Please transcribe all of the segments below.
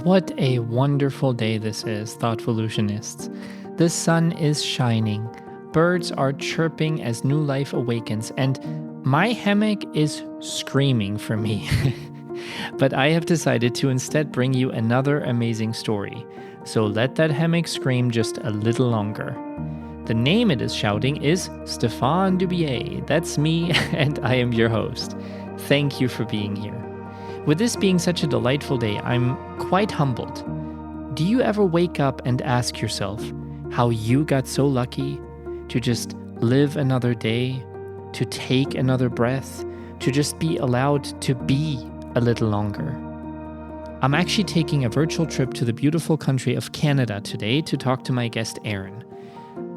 What a wonderful day this is, Thoughtvolutionists. The sun is shining, birds are chirping as new life awakens, and my hammock is screaming for me. But I have decided to instead bring you another amazing story, so let that hammock scream just a little longer. The name it is shouting is Stéphane Dubier. That's me, and I am your host. Thank you for being here. With this being such a delightful day, I'm quite humbled. Do you ever wake up and ask yourself how you got so lucky to just live another day, to take another breath, to just be allowed to be a little longer? I'm actually taking a virtual trip to the beautiful country of Canada today to talk to my guest Erin.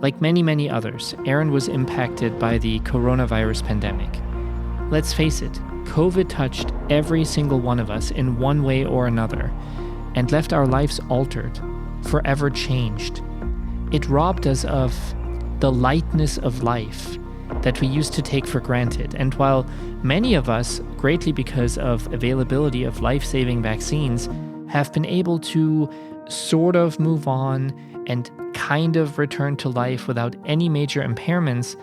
Like many others, Erin was impacted by the coronavirus pandemic. Let's face it, COVID touched every single one of us in one way or another and left our lives altered, forever changed. It robbed us of the lightness of life that we used to take for granted. And while many of us, greatly because of availability of life-saving vaccines, have been able to sort of move on and kind of return to life without any major impairments,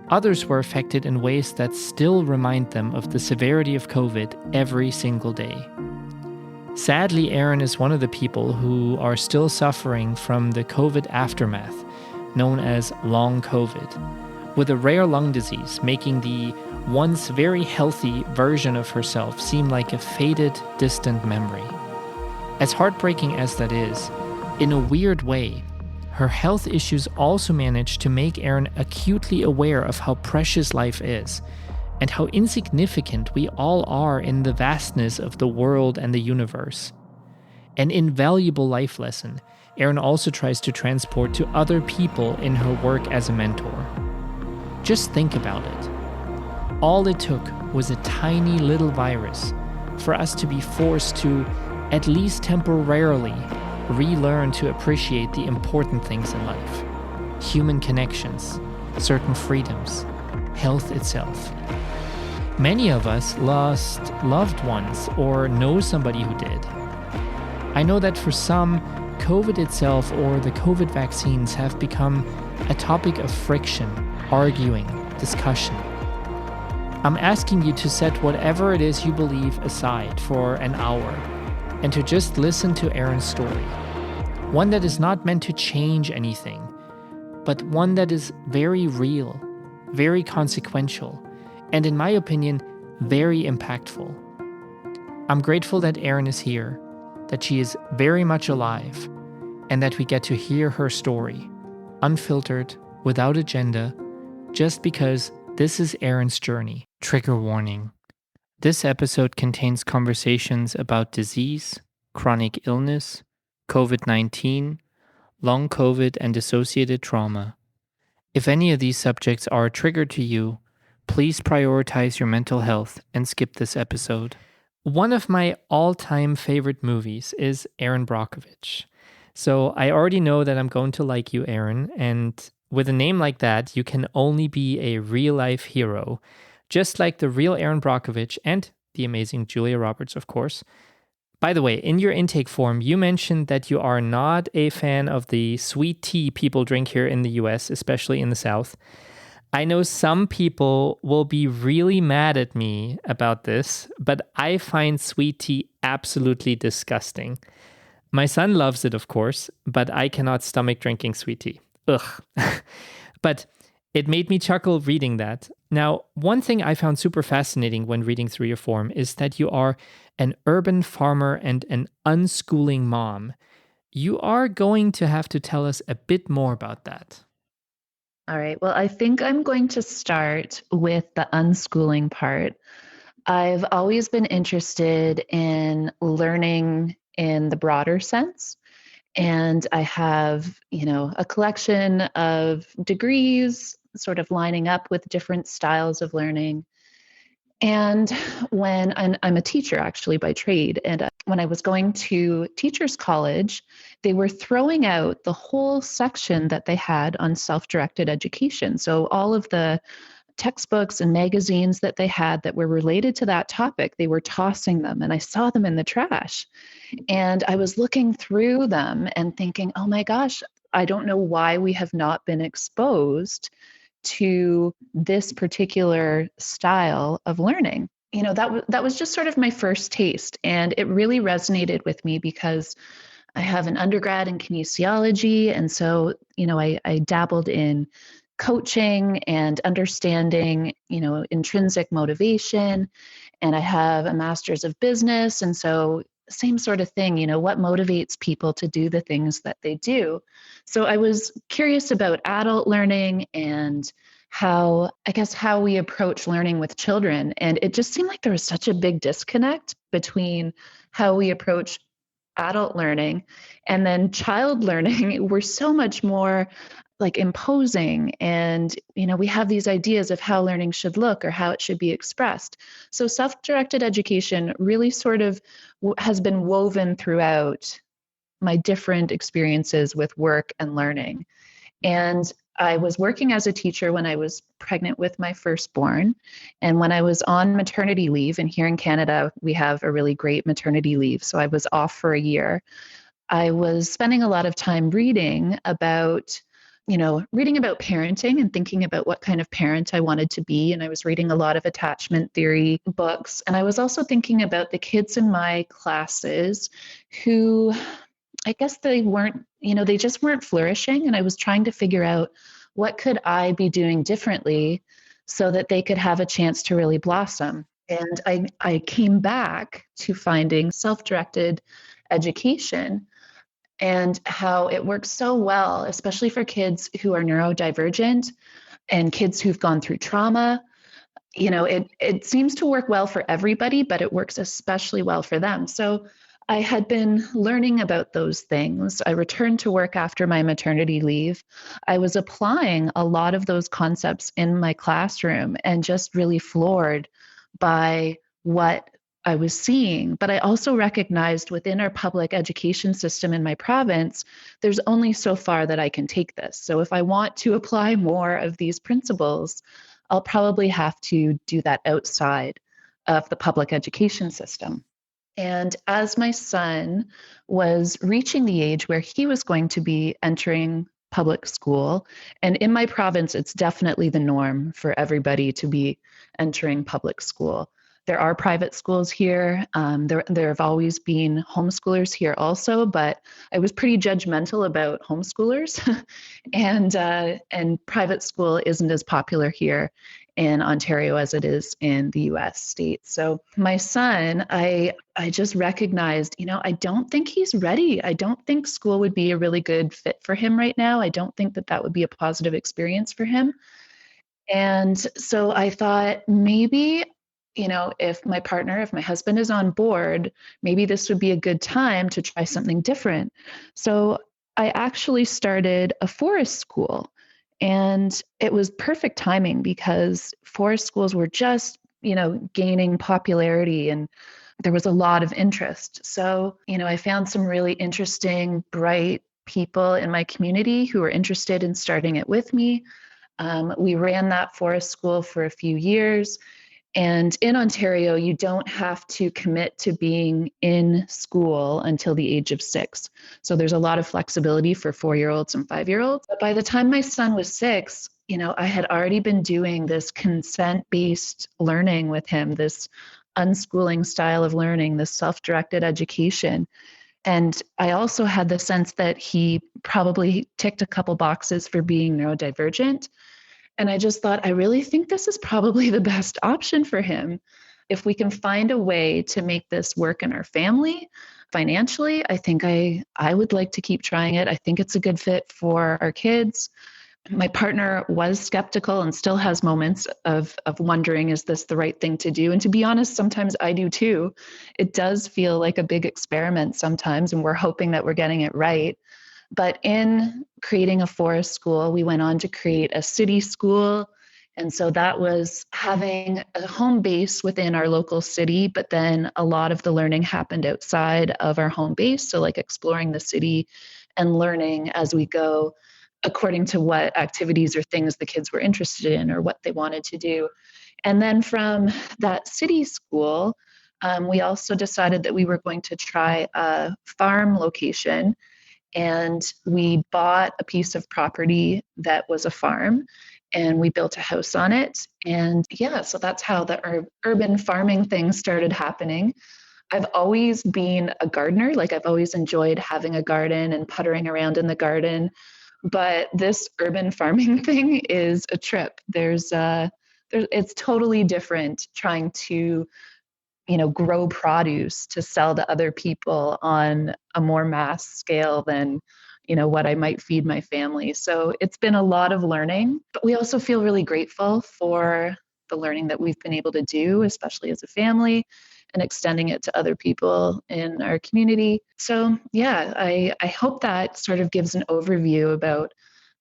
others were affected in ways that still remind them of the severity of COVID every single day. Sadly, Erin is one of the people who are still suffering from the COVID aftermath, known as long COVID, with a rare lung disease making the once very healthy version of herself seem like a faded, distant memory. As heartbreaking as that is, in a weird way, her health issues also managed to make Erin acutely aware of how precious life is and how insignificant we all are in the vastness of the world and the universe. An invaluable life lesson Erin also tries to transport to other people in her work as a mentor. Just think about it. All it took was a tiny little virus for us to be forced to, at least temporarily, relearn to appreciate the important things in life. Human connections, certain freedoms, health itself. Many of us lost loved ones or know somebody who did. I know that for some, COVID itself or the COVID vaccines have become a topic of friction, arguing, discussion. I'm asking you to set whatever it is you believe aside for an hour and to just listen to Erin's story. One that is not meant to change anything, but one that is very real, very consequential, and in my opinion, very impactful. I'm grateful that Erin is here, that she is very much alive, and that we get to hear her story, unfiltered, without agenda, just because this is Erin's journey. Trigger warning. This episode contains conversations about disease, chronic illness, COVID-19, long COVID, and associated trauma. If any of these subjects are a trigger to you, please prioritize your mental health and skip this episode. One of my all-time favorite movies is Erin Brockovich. So I already know that I'm going to like you, Erin, and with a name like that, you can only be a real-life hero, just like the real Erin Brockovich and the amazing Julia Roberts, of course. By the way, in your intake form, you mentioned that you are not a fan of the sweet tea people drink here in the US, especially in the South. I know some people will be really mad at me about this, but I find sweet tea absolutely disgusting. My son loves it, of course, but I cannot stomach drinking sweet tea. Ugh. But it made me chuckle reading that. Now, one thing I found super fascinating when reading through your form is that you are an urban farmer and an unschooling mom. You are going to have to tell us a bit more about that. All right. Well, I think I'm going to start with the unschooling part. I've always been interested in learning in the broader sense. And I have, a collection of degrees sort of lining up with different styles of learning. And when I'm a teacher actually by trade, and when I was going to teachers college, they were throwing out the whole section that they had on self-directed education. So all of the textbooks and magazines that they had that were related to that topic. They were tossing them, and I saw them in the trash. And I was looking through them and thinking, oh my gosh, I don't know why we have not been exposed to this particular style of learning. That was just sort of my first taste, and it really resonated with me because I have an undergrad in kinesiology, and so I dabbled in coaching and understanding intrinsic motivation, and I have a master's of business, and so same sort of thing, what motivates people to do the things that they do. So I was curious about adult learning and how we approach learning with children. And it just seemed like there was such a big disconnect between how we approach adult learning and then child learning. We're so much more like imposing, and we have these ideas of how learning should look or how it should be expressed. So self-directed education really sort of has been woven throughout my different experiences with work and learning. And I was working as a teacher when I was pregnant with my firstborn. And when I was on maternity leave, and here in Canada, we have a really great maternity leave. So I was off for a year. I was spending a lot of time reading about parenting and thinking about what kind of parent I wanted to be. And I was reading a lot of attachment theory books. And I was also thinking about the kids in my classes who I guess they weren't, they just weren't flourishing. And I was trying to figure out what could I be doing differently so that they could have a chance to really blossom. And I came back to finding self-directed education and how it works so well, especially for kids who are neurodivergent and kids who've gone through trauma. It seems to work well for everybody, but it works especially well for them. So I had been learning about those things. I returned to work after my maternity leave. I was applying a lot of those concepts in my classroom and just really floored by what I was seeing. But I also recognized within our public education system in my province, there's only so far that I can take this. So if I want to apply more of these principles, I'll probably have to do that outside of the public education system. And as my son was reaching the age where he was going to be entering public school, and in my province, it's definitely the norm for everybody to be entering public school. There are private schools here. There have always been homeschoolers here also, but I was pretty judgmental about homeschoolers, and private school isn't as popular here in Ontario as it is in the US states. So my son, I just recognized, I don't think he's ready. I don't think school would be a really good fit for him right now. I don't think that would be a positive experience for him. And so I thought maybe, if my husband is on board, maybe this would be a good time to try something different. So I actually started a forest school. And it was perfect timing because forest schools were just, gaining popularity and there was a lot of interest. So, I found some really interesting, bright people in my community who were interested in starting it with me. We ran that forest school for a few years. And in Ontario, you don't have to commit to being in school until the age of 6. So there's a lot of flexibility for 4-year-olds and 5-year-olds. But by the time my son was 6, I had already been doing this consent-based learning with him, this unschooling style of learning, this self-directed education. And I also had the sense that he probably ticked a couple boxes for being neurodivergent. And I just thought, I really think this is probably the best option for him. If we can find a way to make this work in our family financially, I think I would like to keep trying it. I think it's a good fit for our kids. My partner was skeptical and still has moments of wondering, is this the right thing to do? And to be honest, sometimes I do too. It does feel like a big experiment sometimes, and we're hoping that we're getting it right. But in creating a forest school, we went on to create a city school. And so that was having a home base within our local city, but then a lot of the learning happened outside of our home base. So like exploring the city and learning as we go. according to what activities or things the kids were interested in or what they wanted to do. And then from that city school, we also decided that we were going to try a farm location. And we bought a piece of property that was a farm and we built a house on it. And yeah, so that's how the urban farming thing started happening. I've always been a gardener. Like I've always enjoyed having a garden and puttering around in the garden. But this urban farming thing is a trip. It's totally different trying to, grow produce to sell to other people on a more mass scale than, what I might feed my family. So it's been a lot of learning, but we also feel really grateful for the learning that we've been able to do, especially as a family, and extending it to other people in our community. So yeah, I hope that sort of gives an overview about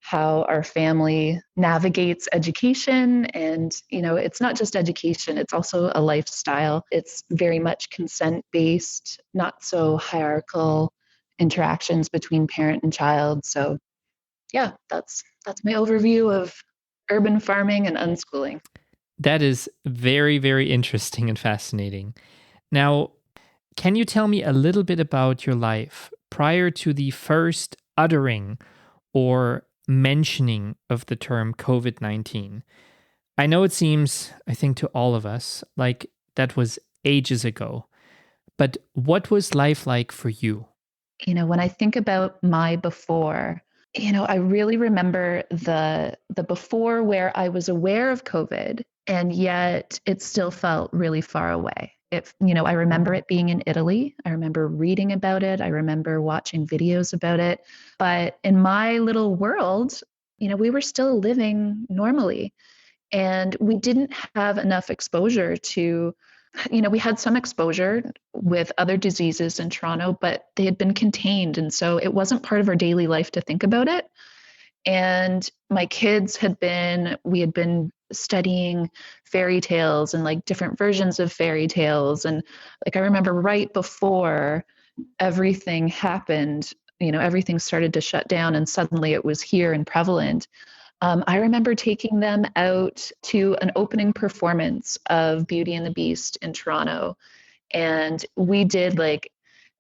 how our family navigates education. And, it's not just education, it's also a lifestyle. It's very much consent based, not so hierarchical interactions between parent and child. So yeah, that's my overview of urban farming and unschooling. That is very, very interesting and fascinating. Now, can you tell me a little bit about your life prior to the first uttering or mentioning of the term COVID-19? I know it seems, I think, to all of us like that was ages ago, but what was life like for you? When I think about my before, I really remember the before where I was aware of COVID and yet it still felt really far away. I remember it being in Italy. I remember reading about it. I remember watching videos about it. But in my little world, we were still living normally and we didn't have enough exposure to, we had some exposure with other diseases in Toronto, but they had been contained. And so it wasn't part of our daily life to think about it. And my kids we had been studying fairy tales and like different versions of fairy tales. And like, I remember right before everything happened, everything started to shut down and suddenly it was here and prevalent. I remember taking them out to an opening performance of Beauty and the Beast in Toronto. And we did like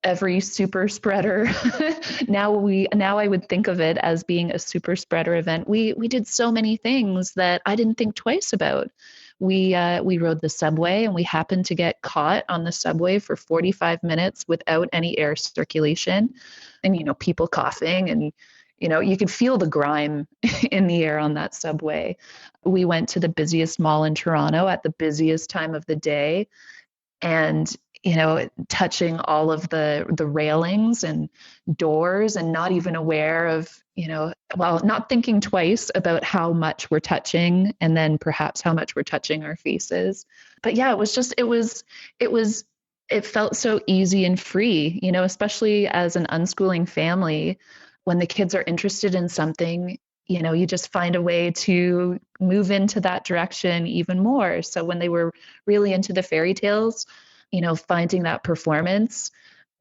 every super spreader. now I would think of it as being a super spreader event. We did so many things that I didn't think twice about. We rode the subway and we happened to get caught on the subway for 45 minutes without any air circulation and people coughing and you could feel the grime in the air on that subway. We went to the busiest mall in Toronto at the busiest time of the day and touching all of the railings and doors and not even aware of not thinking twice about how much we're touching and then perhaps how much we're touching our faces. But yeah, it felt so easy and free, especially as an unschooling family. When the kids are interested in something, you just find a way to move into that direction even more. So when they were really into the fairy tales, finding that performance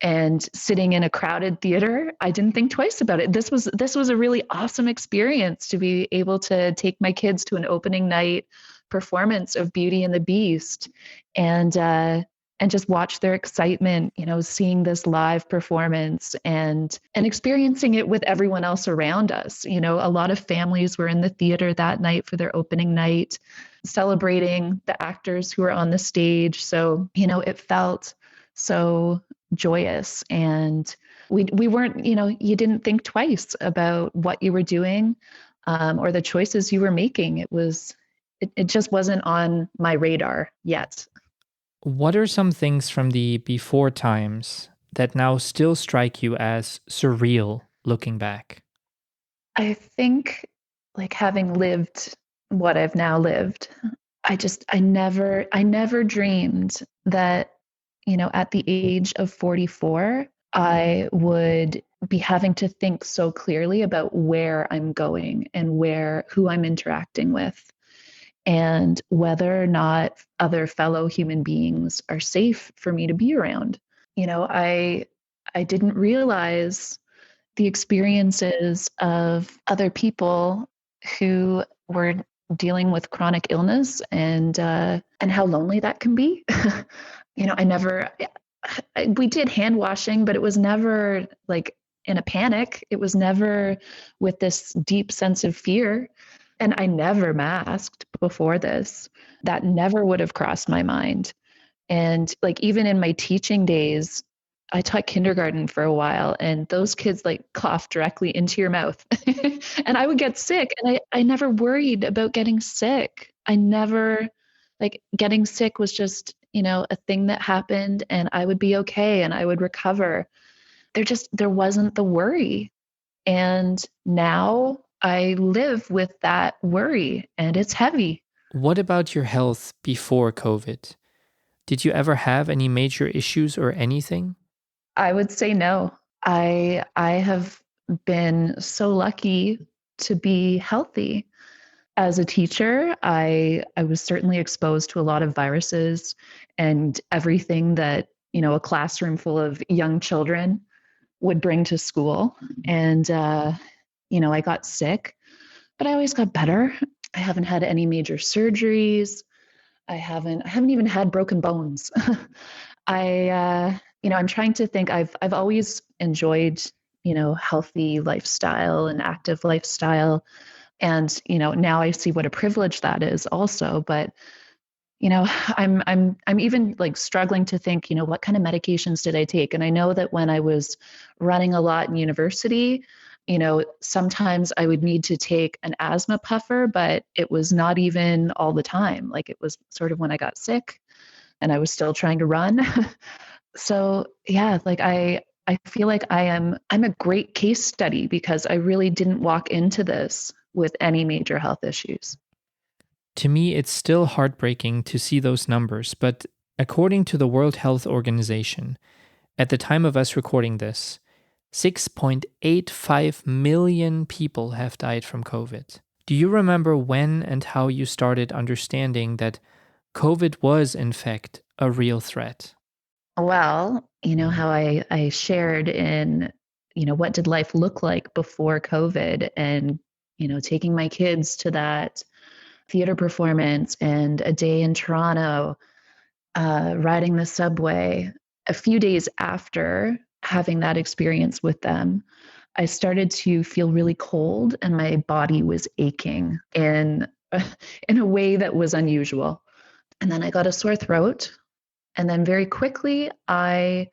and sitting in a crowded theater, I didn't think twice about it. This was a really awesome experience to be able to take my kids to an opening night performance of Beauty and the Beast and just watch their excitement, seeing this live performance and experiencing it with everyone else around us. A lot of families were in the theater that night for their opening night, celebrating the actors who were on the stage. So, it felt so joyous and we weren't, you didn't think twice about what you were doing or the choices you were making. It just wasn't on my radar yet. What are some things from the before times that now still strike you as surreal looking back? I think like having lived what I've now lived, I never dreamed that, at the age of 44, I would be having to think so clearly about where I'm going and who I'm interacting with and whether or not other fellow human beings are safe for me to be around. I didn't realize the experiences of other people who were dealing with chronic illness and how lonely that can be. I never we did hand washing, but it was never like in a panic. It was never with this deep sense of fear. And I never masked before this. That never would have crossed my mind. And like even in my teaching days, I taught kindergarten for a while, and those kids like cough directly into your mouth. And I would get sick, and I never worried about getting sick. I never, like, getting sick was just, a thing that happened, and I would be okay and I would recover. There wasn't the worry. And now I live with that worry, and it's heavy. What about your health before COVID? Did you ever have any major issues or anything? I would say no. I have been so lucky to be healthy. As a teacher, I was certainly exposed to a lot of viruses and everything that, a classroom full of young children would bring to school. And I got sick, but I always got better. I haven't had any major surgeries. I haven't even had broken bones. I'm trying to think. I've always enjoyed, healthy lifestyle and active lifestyle. And, now I see what a privilege that is also. But, I'm even like struggling to think, what kind of medications did I take? And I know that when I was running a lot in university, sometimes I would need to take an asthma puffer, but it was not even all the time. Like it was sort of when I got sick and I was still trying to run. So yeah, like I feel like I'm a great case study because I really didn't walk into this with any major health issues. To me, it's still heartbreaking to see those numbers, but according to the World Health Organization, at the time of us recording this, 6.85 million people have died from COVID. Do you remember when and how you started understanding that COVID was, in fact, a real threat? Well, how I shared in, what did life look like before COVID, and, taking my kids to that theater performance and a day in Toronto, riding the subway. A few days after having that experience with them, I started to feel really cold and my body was aching in a way that was unusual. And then I got a sore throat. And then very quickly, I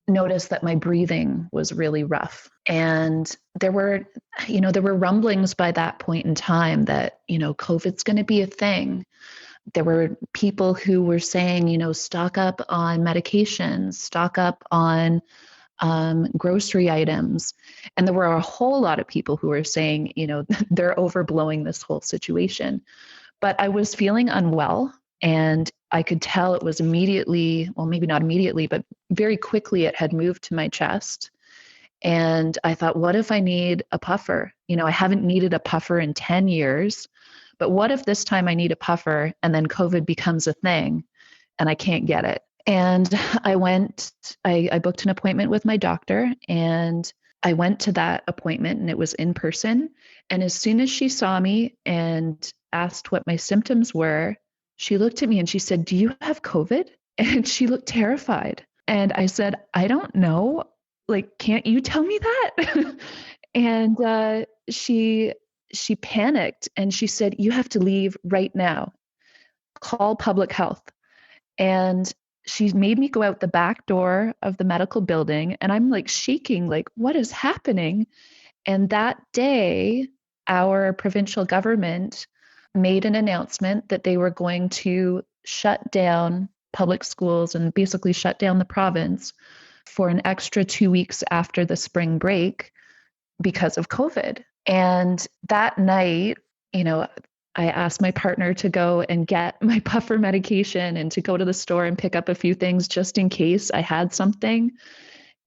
noticed that my breathing was really rough. And there were rumblings by that point in time that, COVID's going to be a thing. There were people who were saying, stock up on medications, stock up on grocery items. And there were a whole lot of people who were saying, they're overblowing this whole situation. But I was feeling unwell, and I could tell it was immediately, well, maybe not immediately, but very quickly it had moved to my chest. And I thought, what if I need a puffer? I haven't needed a puffer in 10 years, but what if this time I need a puffer and then COVID becomes a thing and I can't get it? And I booked an appointment with my doctor, and I went to that appointment, and it was in person. And as soon as she saw me and asked what my symptoms were, she looked at me and she said, "Do you have COVID?" And she looked terrified. And I said, "I don't know. Like, can't you tell me that?" And she panicked and she said, "You have to leave right now. Call public health." And she made me go out the back door of the medical building, and I'm like shaking, like, what is happening? And that day, our provincial government made an announcement that they were going to shut down public schools and basically shut down the province for an extra 2 weeks after the spring break because of COVID. And that night, I asked my partner to go and get my puffer medication and to go to the store and pick up a few things just in case I had something.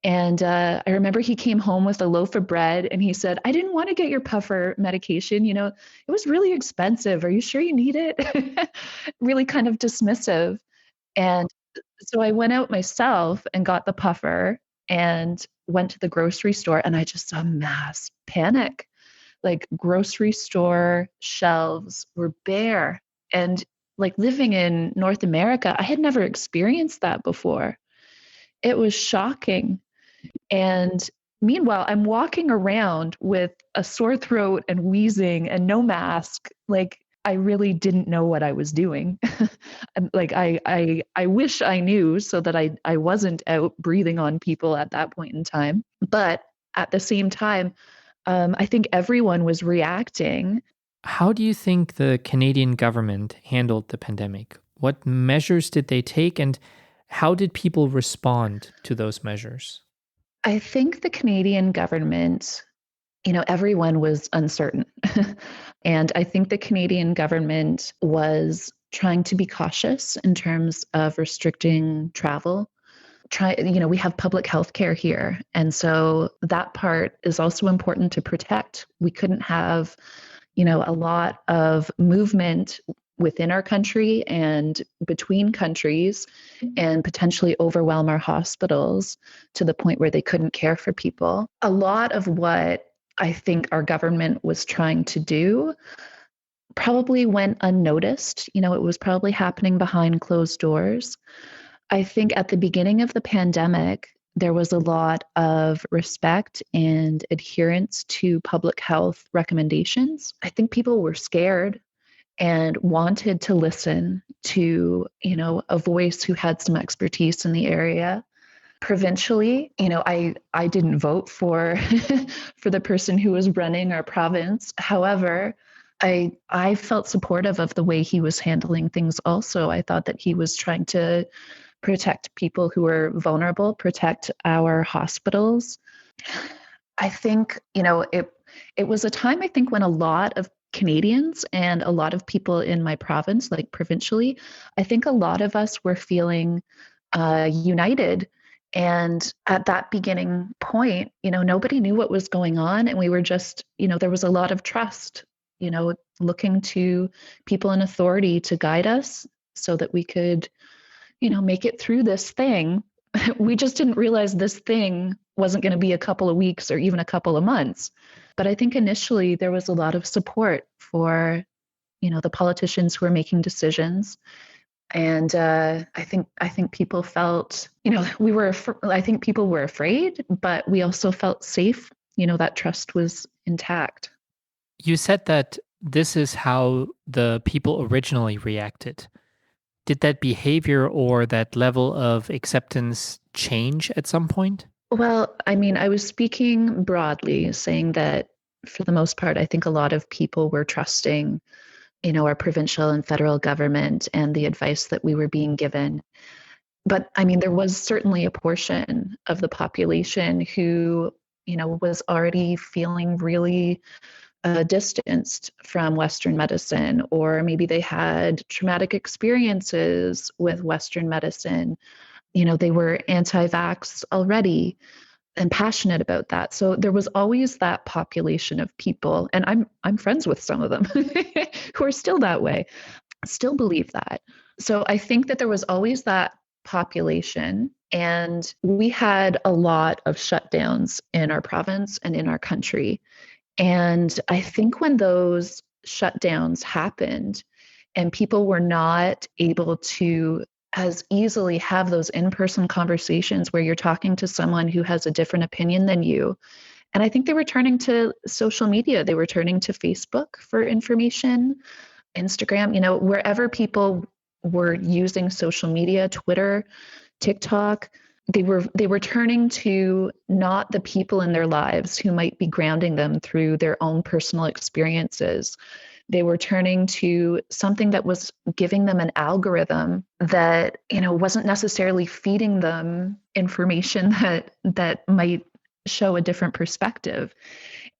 And I remember he came home with a loaf of bread and he said, "I didn't want to get your puffer medication. It was really expensive. Are you sure you need it?" Really kind of dismissive. And so I went out myself and got the puffer. And went to the grocery store and I just saw mass panic. Like grocery store shelves were bare. And like living in North America, I had never experienced that before. It was shocking. And meanwhile, I'm walking around with a sore throat and wheezing and no mask. Like I really didn't know what I was doing. Like I wish I knew so that I wasn't out breathing on people at that point in time. But at the same time, I think everyone was reacting. How do you think the Canadian government handled the pandemic? What measures did they take, and how did people respond to those measures? I think the Canadian government, everyone was uncertain. And I think the Canadian government was trying to be cautious in terms of restricting travel. We have public health care here. And so that part is also important to protect. We couldn't have, a lot of movement within our country and between countries and potentially overwhelm our hospitals to the point where they couldn't care for people. A lot of what I think our government was trying to do probably went unnoticed. It was probably happening behind closed doors. I think at the beginning of the pandemic, there was a lot of respect and adherence to public health recommendations. I think people were scared and wanted to listen to, a voice who had some expertise in the area. Provincially, I didn't vote for for the person who was running our province. However, I felt supportive of the way he was handling things also. I thought that he was trying to protect people who are vulnerable, protect our hospitals. I think, it was a time, I think, when a lot of Canadians and a lot of people in my province, like provincially, I think a lot of us were feeling united. And at that beginning point, nobody knew what was going on. And we were just, there was a lot of trust, looking to people in authority to guide us so that we could make it through this thing. We just didn't realize this thing wasn't going to be a couple of weeks or even a couple of months. But I think initially there was a lot of support for, the politicians who were making decisions. And I think people felt, I think people were afraid, but we also felt safe. That trust was intact. You said that this is how the people originally reacted. Did that behavior or that level of acceptance change at some point? Well, I mean, I was speaking broadly, saying that for the most part, I think a lot of people were trusting, our provincial and federal government and the advice that we were being given. But I mean, there was certainly a portion of the population who, was already feeling really distanced from Western medicine, or maybe they had traumatic experiences with Western medicine. They were anti-vax already and passionate about that. So there was always that population of people, and I'm friends with some of them who are still that way, still believe that. So I think that there was always that population, and we had a lot of shutdowns in our province and in our country. And I think when those shutdowns happened and people were not able to as easily have those in-person conversations where you're talking to someone who has a different opinion than you. And I think they were turning to social media. They were turning to Facebook for information, Instagram, wherever people were using social media, Twitter, TikTok, they were turning to not the people in their lives who might be grounding them through their own personal experiences. They were turning to something that was giving them an algorithm that, wasn't necessarily feeding them information that might show a different perspective.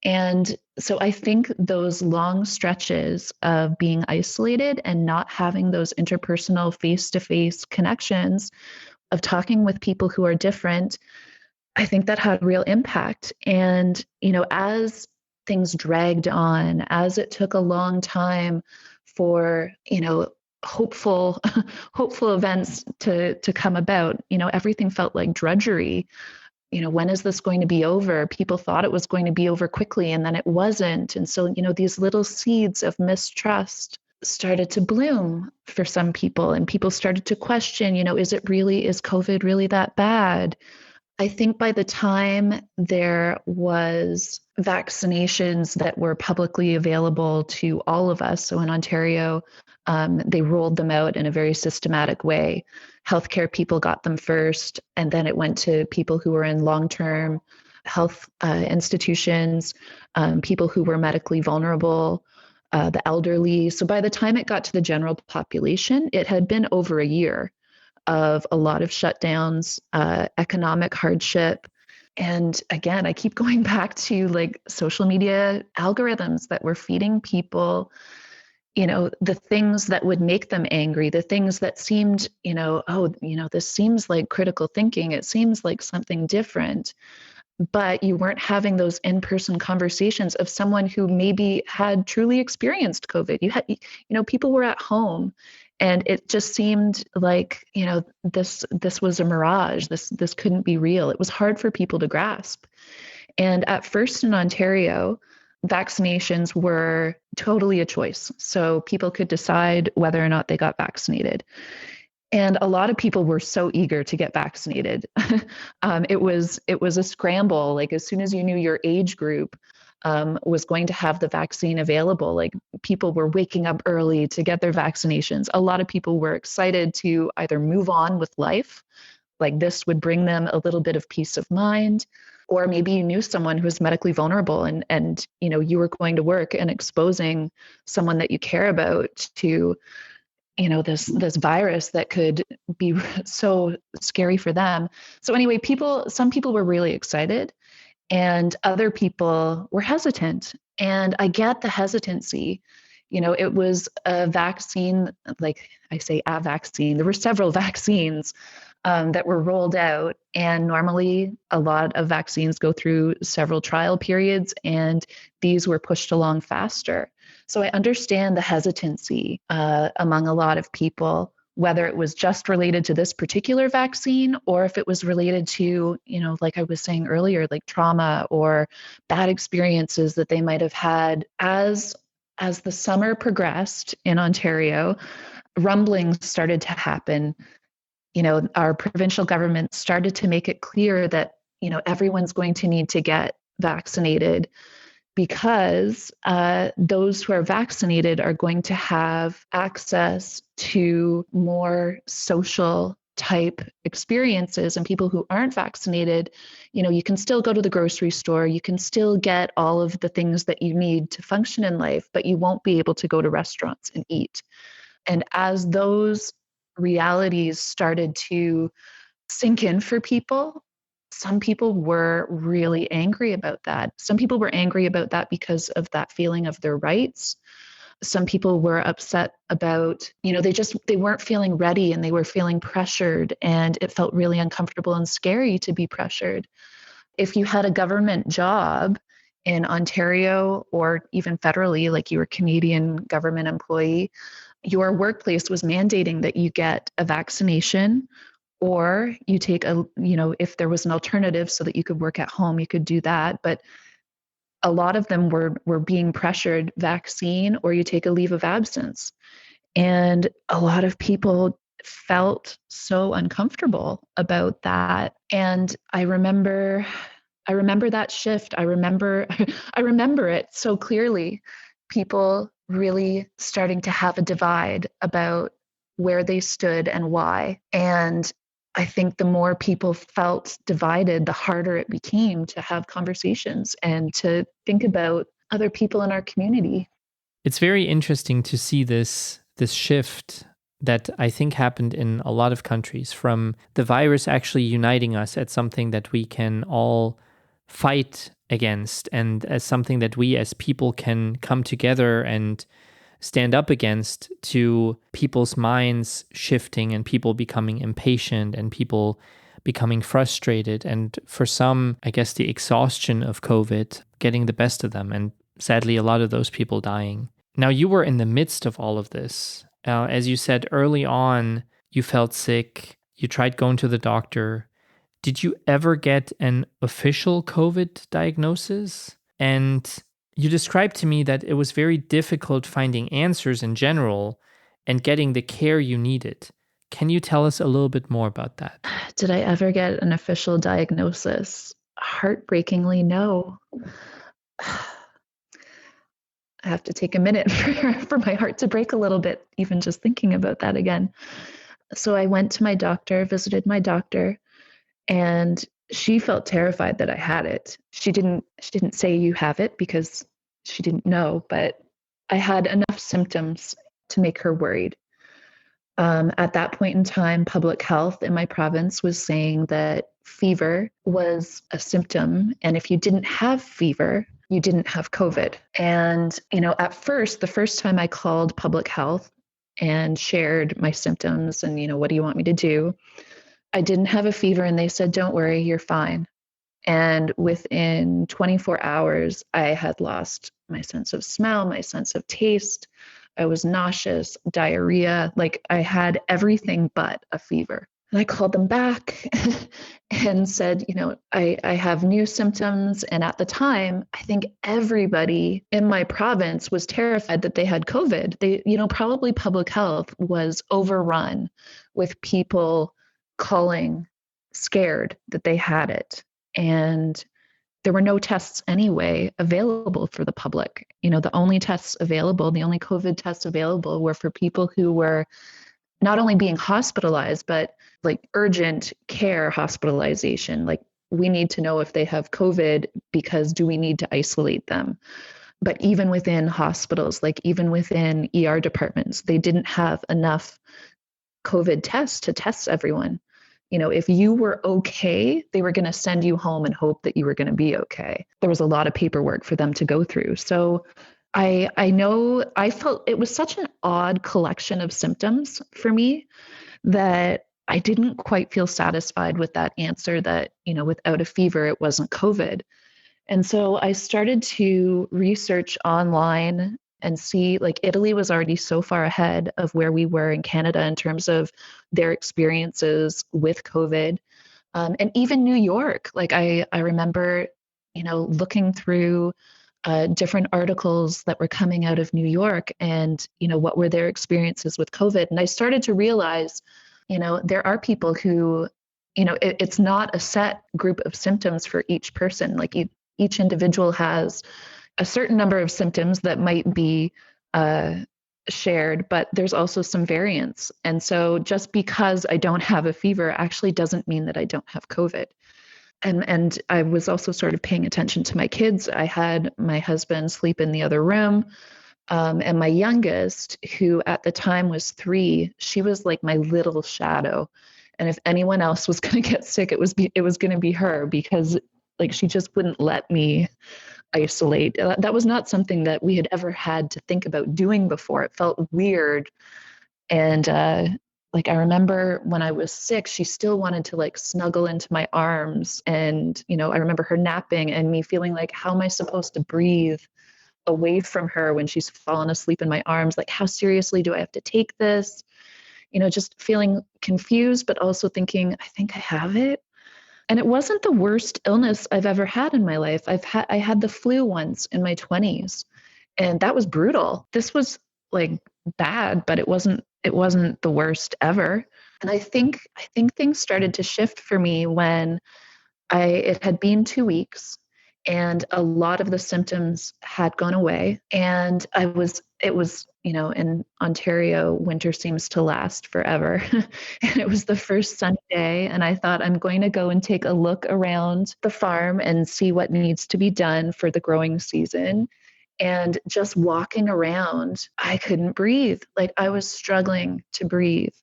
And so I think those long stretches of being isolated and not having those interpersonal face-to-face connections of talking with people who are different, I think that had real impact. And, as things dragged on, as it took a long time for, hopeful hopeful events to come about, everything felt like drudgery. when is this going to be over? People thought it was going to be over quickly, and then it wasn't. And so, these little seeds of mistrust started to bloom for some people, and people started to question, is COVID really that bad? I think by the time there was vaccinations that were publicly available to all of us, so in Ontario, they rolled them out in a very systematic way. Healthcare people got them first, and then it went to people who were in long-term health institutions, people who were medically vulnerable, the elderly. So by the time it got to the general population, it had been over a year of a lot of shutdowns, economic hardship. And again, I keep going back to like social media algorithms that were feeding people, the things that would make them angry, the things that seemed, this seems like critical thinking. It seems like something different. But you weren't having those in-person conversations of someone who maybe had truly experienced COVID. People were at home, and it just seemed like, this was a mirage. This couldn't be real. It was hard for people to grasp. And at first in Ontario, vaccinations were totally a choice. So people could decide whether or not they got vaccinated. And a lot of people were so eager to get vaccinated. It was a scramble. Like as soon as you knew your age group was going to have the vaccine available, like people were waking up early to get their vaccinations. A lot of people were excited to either move on with life, like this would bring them a little bit of peace of mind, or maybe you knew someone who was medically vulnerable and you were going to work and exposing someone that you care about to this virus that could be so scary for them. So anyway, some people were really excited and other people were hesitant. And I get the hesitancy. It was a vaccine, like I say, a vaccine. There were several vaccines that were rolled out. And normally a lot of vaccines go through several trial periods, and these were pushed along faster. So I understand the hesitancy among a lot of people, whether it was just related to this particular vaccine or if it was related to, like I was saying earlier, like trauma or bad experiences that they might have had. As the summer progressed in Ontario, rumblings started to happen. Our provincial government started to make it clear that, everyone's going to need to get vaccinated because those who are vaccinated are going to have access to more social type experiences, and people who aren't vaccinated, you can still go to the grocery store, you can still get all of the things that you need to function in life, but you won't be able to go to restaurants and eat. And as those realities started to sink in for people, some people were really angry about that. Some people were angry about that because of that feeling of their rights. Some people were upset about, they weren't feeling ready and they were feeling pressured, and it felt really uncomfortable and scary to be pressured. If you had a government job in Ontario or even federally, like you were a Canadian government employee, your workplace was mandating that you get a vaccination, or you take if there was an alternative so that you could work at home, you could do that. But a lot of them were being pressured vaccine, or you take a leave of absence. And a lot of people felt so uncomfortable about that. And I remember that shift. I remember it so clearly. People really starting to have a divide about where they stood and why. And I think the more people felt divided, the harder it became to have conversations and to think about other people in our community. It's very interesting to see this shift that I think happened in a lot of countries, from the virus actually uniting us at something that we can all fight against, and as something that we as people can come together and stand up against, to people's minds shifting and people becoming impatient and people becoming frustrated. And for some, I guess the exhaustion of COVID getting the best of them, and sadly, a lot of those people dying. Now, you were in the midst of all of this. As you said early on, you felt sick, you tried going to the doctor. Did you ever get an official COVID diagnosis? And you described to me that it was very difficult finding answers in general and getting the care you needed. Can you tell us a little bit more about that? Did I ever get an official diagnosis? Heartbreakingly, no. I have to take a minute for my heart to break a little bit, even just thinking about that again. So I went to my doctor, visited my doctor, and she felt terrified that I had it. She didn't say you have it because she didn't know, but I had enough symptoms to make her worried. At that point in time, public health in my province was saying that fever was a symptom. And if you didn't have fever, you didn't have COVID. And, at first, the first time I called public health and shared my symptoms and, what do you want me to do? I didn't have a fever and they said, don't worry, you're fine. And within 24 hours, I had lost my sense of smell, my sense of taste. I was nauseous, diarrhea, like I had everything but a fever. And I called them back and said, I have new symptoms. And at the time, I think everybody in my province was terrified that they had COVID. Probably public health was overrun with people calling scared that they had it. And there were no tests anyway available for the public. The only tests available, the only COVID tests available were for people who were not only being hospitalized, but like urgent care hospitalization. Like, we need to know if they have COVID because do we need to isolate them? But even within hospitals, like even within ER departments, they didn't have enough COVID tests to test everyone. If you were okay, they were going to send you home and hope that you were going to be okay. There was a lot of paperwork for them to go through. So I know I felt it was such an odd collection of symptoms for me that I didn't quite feel satisfied with that answer that, without a fever, it wasn't COVID. And so I started to research online and see, like, Italy was already so far ahead of where we were in Canada in terms of their experiences with COVID. And even New York, like I remember, looking through different articles that were coming out of New York and, what were their experiences with COVID. And I started to realize, there are people who, it's not a set group of symptoms for each person. Like each individual has a certain number of symptoms that might be shared, but there's also some variance. And so just because I don't have a fever actually doesn't mean that I don't have COVID. And I was also sort of paying attention to my kids. I had my husband sleep in the other room. And my youngest, who at the time was 3, she was like my little shadow. And if anyone else was going to get sick, it was going to be her, because like she just wouldn't let me isolate. That was not something that we had ever had to think about doing before. It felt weird. And like I remember when I was sick, she still wanted to like snuggle into my arms. And, I remember her napping and me feeling like, how am I supposed to breathe away from her when she's fallen asleep in my arms? Like, how seriously do I have to take this? Just feeling confused, but also thinking, I think I have it. And it wasn't the worst illness I've ever had in my life. I had the flu once in my 20s, and that was brutal. This was like bad, but it wasn't the worst ever. And I think things started to shift for me when it had been 2 weeks and a lot of the symptoms had gone away, and it was, in Ontario, winter seems to last forever. And it was the first sunny day, and I thought, I'm going to go and take a look around the farm and see what needs to be done for the growing season. And just walking around, I couldn't breathe. Like, I was struggling to breathe.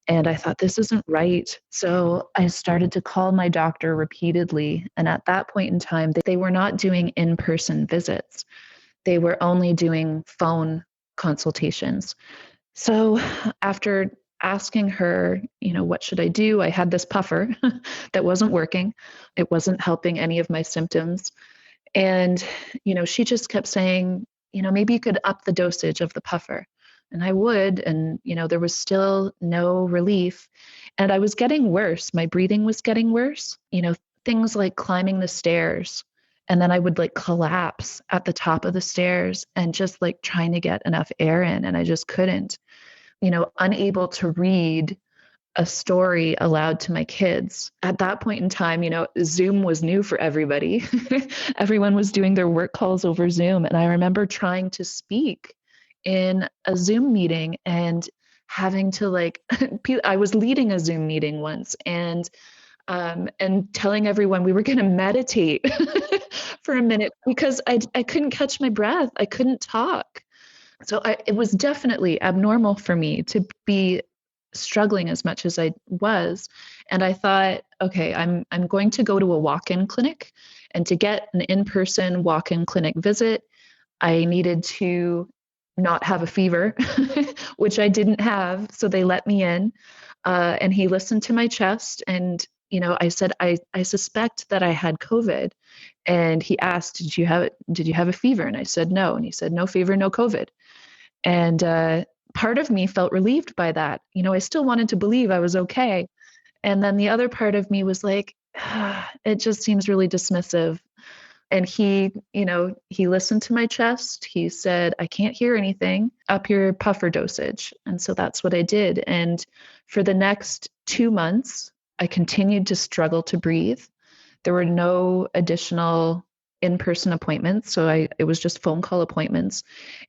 And I thought, this isn't right. So I started to call my doctor repeatedly. And at that point in time, they were not doing in-person visits. They were only doing phone consultations. So after asking her, what should I do? I had this puffer that wasn't working. It wasn't helping any of my symptoms. And, she just kept saying, maybe you could up the dosage of the puffer. And I would, and, there was still no relief. And I was getting worse. My breathing was getting worse. Things like climbing the stairs. And then I would like collapse at the top of the stairs and just like trying to get enough air in. And I just couldn't, unable to read a story aloud to my kids. At that point in time, Zoom was new for everybody. Everyone was doing their work calls over Zoom. And I remember trying to speak in a Zoom meeting and having to like, I was leading a Zoom meeting once and telling everyone we were going to meditate for a minute because I couldn't catch my breath. I couldn't talk. So it was definitely abnormal for me to be struggling as much as I was. And I thought, okay, I'm going to go to a walk-in clinic. And to get an in-person walk-in clinic visit, I needed to not have a fever, which I didn't have. So they let me in. And he listened to my chest. And, I said, I suspect that I had COVID. And he asked, did you have a fever? And I said, no. And he said, no fever, no COVID. And part of me felt relieved by that. I still wanted to believe I was okay. And then the other part of me was like, it just seems really dismissive. And he listened to my chest. He said, I can't hear anything. Up your puffer dosage. And so that's what I did. And for the next 2 months, I continued to struggle to breathe. There were no additional in-person appointments. So it was just phone call appointments.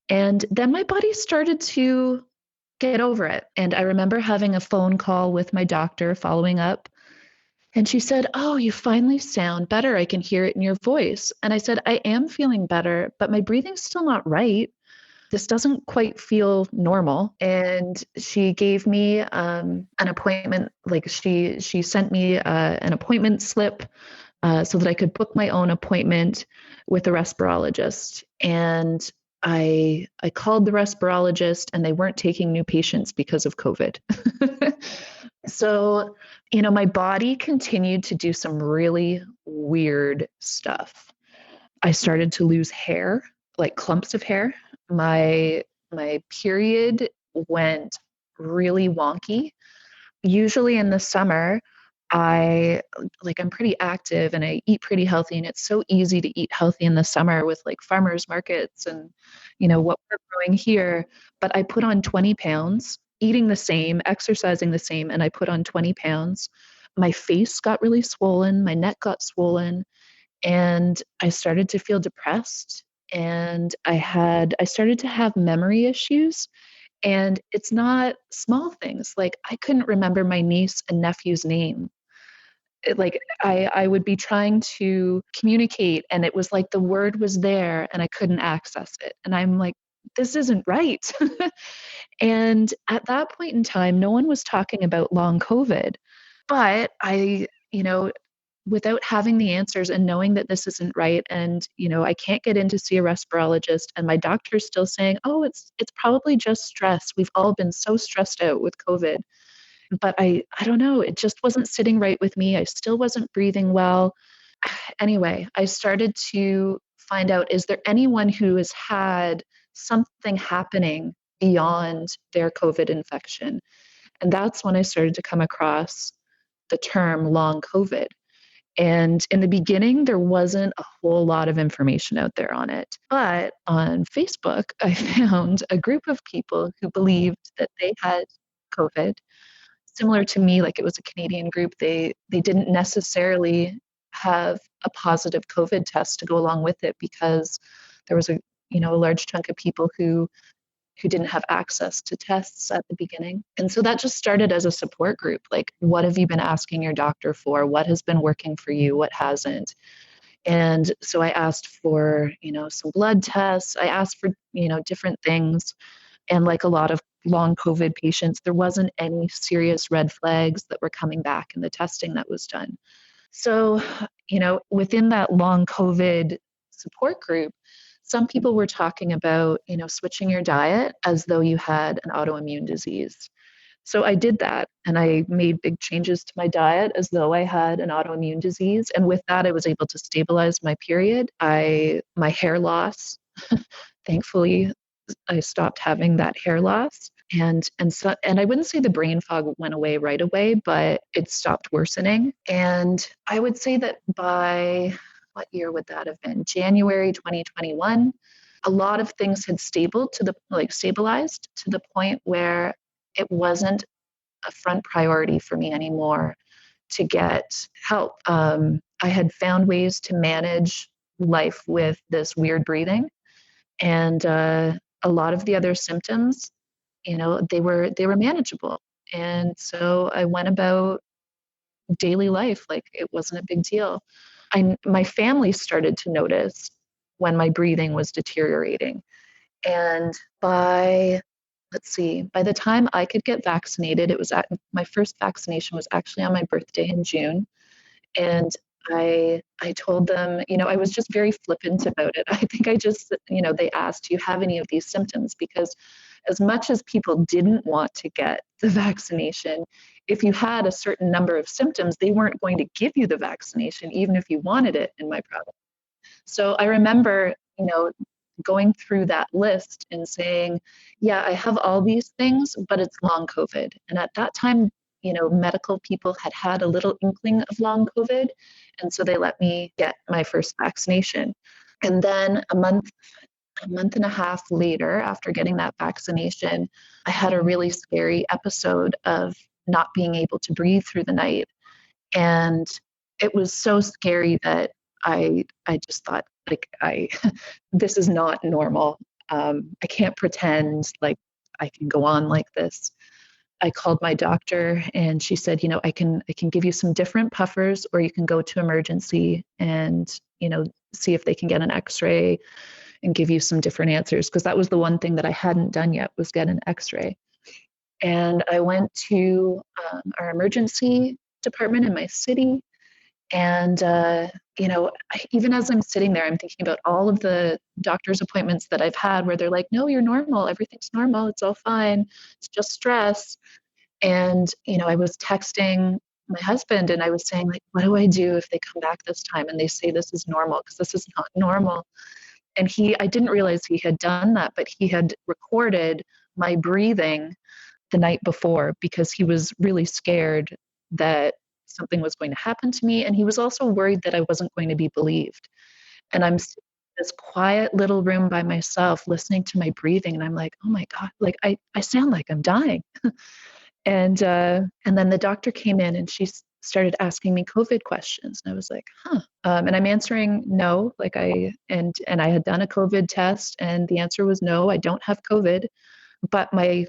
And then my body started to get over it. And I remember having a phone call with my doctor following up. And she said, oh, you finally sound better. I can hear it in your voice. And I said, I am feeling better, but my breathing's still not right. This doesn't quite feel normal. And she gave me an appointment. Like she sent me an appointment slip so that I could book my own appointment with a respirologist. And I called the respirologist and they weren't taking new patients because of COVID. So, my body continued to do some really weird stuff. I started to lose hair, like clumps of hair. My period went really wonky. Usually in the summer, I'm pretty active and I eat pretty healthy, and it's so easy to eat healthy in the summer with like farmers markets and what we're growing here. But I put on 20 pounds, eating the same, exercising the same, and I put on 20 pounds. My face got really swollen, my neck got swollen, and I started to feel depressed, and I started to have memory issues. And it's not small things. Like I couldn't remember my niece and nephew's name. I would be trying to communicate and it was like the word was there and I couldn't access it. And I'm like, this isn't right. And at that point in time, no one was talking about long COVID. But without having the answers and knowing that this isn't right, and I can't get in to see a respirologist, and my doctor's still saying, oh, it's probably just stress. We've all been so stressed out with COVID. But I don't know, it just wasn't sitting right with me. I still wasn't breathing well. Anyway, I started to find out, is there anyone who has had something happening beyond their COVID infection? And that's when I started to come across the term long COVID. And in the beginning, there wasn't a whole lot of information out there on it. But on Facebook, I found a group of people who believed that they had COVID. Similar to me, like it was a Canadian group, they didn't necessarily have a positive COVID test to go along with it because there was a large chunk of people who didn't have access to tests at the beginning. And so that just started as a support group. Like, what have you been asking your doctor for? What has been working for you? What hasn't? And so I asked for, some blood tests. I asked for, different things. And like a lot of long COVID patients, there wasn't any serious red flags that were coming back in the testing that was done. So, within that long COVID support group, some people were talking about, switching your diet as though you had an autoimmune disease. So I did that and I made big changes to my diet as though I had an autoimmune disease. And with that, I was able to stabilize my period. My hair loss, thankfully, I stopped having that hair loss. And I wouldn't say the brain fog went away right away, but it stopped worsening. And I would say that by what year would that have been? January 2021. A lot of things had stabilized to the point where it wasn't a front priority for me anymore to get help. I had found ways to manage life with this weird breathing, and a lot of the other symptoms, they were manageable. And so I went about daily life like it wasn't a big deal. My family started to notice when my breathing was deteriorating. And by the time I could get vaccinated, my first vaccination was actually on my birthday in June. And I told them, I was just very flippant about it. I think I just, they asked, do you have any of these symptoms? Because as much as people didn't want to get the vaccination, if you had a certain number of symptoms, they weren't going to give you the vaccination, even if you wanted it in my province. So I remember, going through that list and saying, yeah, I have all these things, but it's long COVID. And at that time, medical people had a little inkling of long COVID. And so they let me get my first vaccination. And then a month and a half later, after getting that vaccination, I had a really scary episode of not being able to breathe through the night. And it was so scary that I just thought, like, this is not normal. I can't pretend like I can go on like this. I called my doctor and she said, I can give you some different puffers, or you can go to emergency and, see if they can get an x-ray and give you some different answers. Because that was the one thing that I hadn't done yet, was get an x-ray. And I went to our emergency department in my city. And, even as I'm sitting there, I'm thinking about all of the doctor's appointments that I've had where they're like, no, you're normal. Everything's normal. It's all fine. It's just stress. And, I was texting my husband and I was saying, like, what do I do if they come back this time and they say this is normal? Because this is not normal. And I didn't realize he had done that, but he had recorded my breathing the night before because he was really scared that something was going to happen to me. And he was also worried that I wasn't going to be believed. And I'm sitting in this quiet little room by myself listening to my breathing. And I'm like, oh my God, like I sound like I'm dying. And then the doctor came in and she started asking me COVID questions. And I was like, huh. And I'm answering no, and I had done a COVID test and the answer was no, I don't have COVID. But my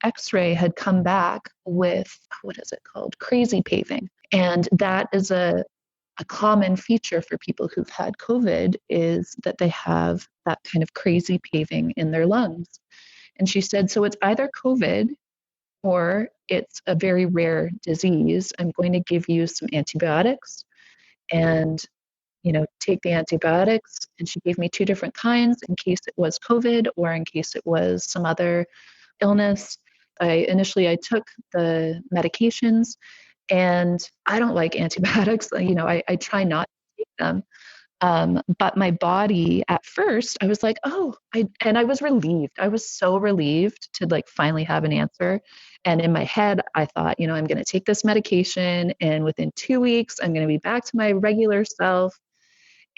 x-ray had come back with, what is it called? Crazy paving. And that is a common feature for people who've had COVID, is that they have that kind of crazy paving in their lungs. And she said, so it's either COVID or it's a very rare disease. I'm going to give you some antibiotics and, take the antibiotics. And she gave me 2 different kinds in case it was COVID or in case it was some other illness. I took the medications, and I don't like antibiotics. I try not to take them. But my body, at first, I was like, and I was relieved. I was so relieved to finally have an answer. And in my head, I thought, I'm going to take this medication and within 2 weeks, I'm going to be back to my regular self.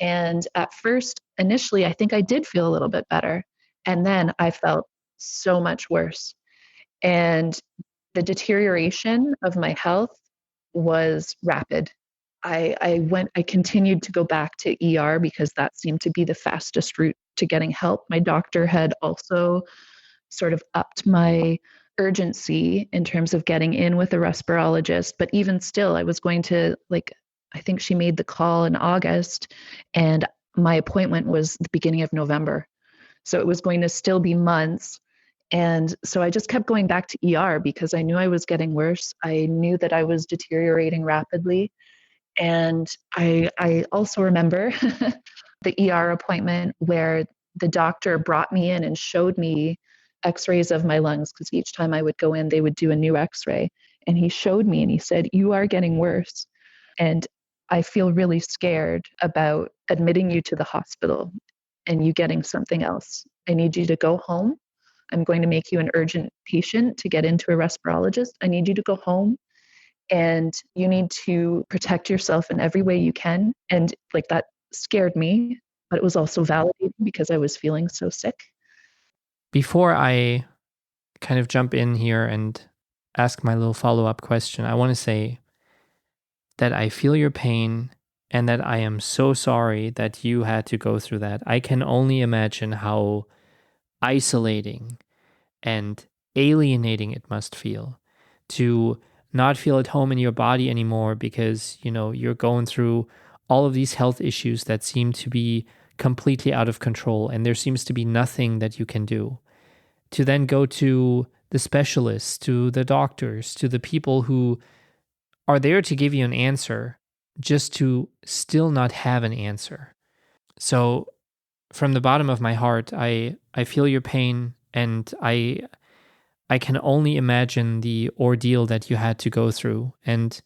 And at first, initially, I think I did feel a little bit better. And then I felt so much worse. And the deterioration of my health was rapid. I continued to go back to ER because that seemed to be the fastest route to getting help. My doctor had also sort of upped my urgency in terms of getting in with a respirologist. But even still, I was going to, I think she made the call in August, and my appointment was the beginning of November. So it was going to still be months. And so I just kept going back to ER because I knew I was getting worse. I knew that I was deteriorating rapidly. And I also remember the ER appointment where the doctor brought me in and showed me x-rays of my lungs, because each time I would go in, they would do a new x-ray. And he showed me and he said, you are getting worse. And I feel really scared about admitting you to the hospital and you getting something else. I need you to go home. I'm going to make you an urgent patient to get into a respirologist. I need you to go home and you need to protect yourself in every way you can. And like that scared me, but it was also validating because I was feeling so sick. Before I kind of jump in here and ask my little follow up question, I want to say that I feel your pain and that I am so sorry that you had to go through that. I can only imagine how isolating and alienating it must feel to not feel at home in your body anymore because, you're going through all of these health issues that seem to be completely out of control and there seems to be nothing that you can do. To then go to the specialists, to the doctors, to the people who are there to give you an answer, just to still not have an answer. So, from the bottom of my heart, I feel your pain, and I can only imagine the ordeal that you had to go through. And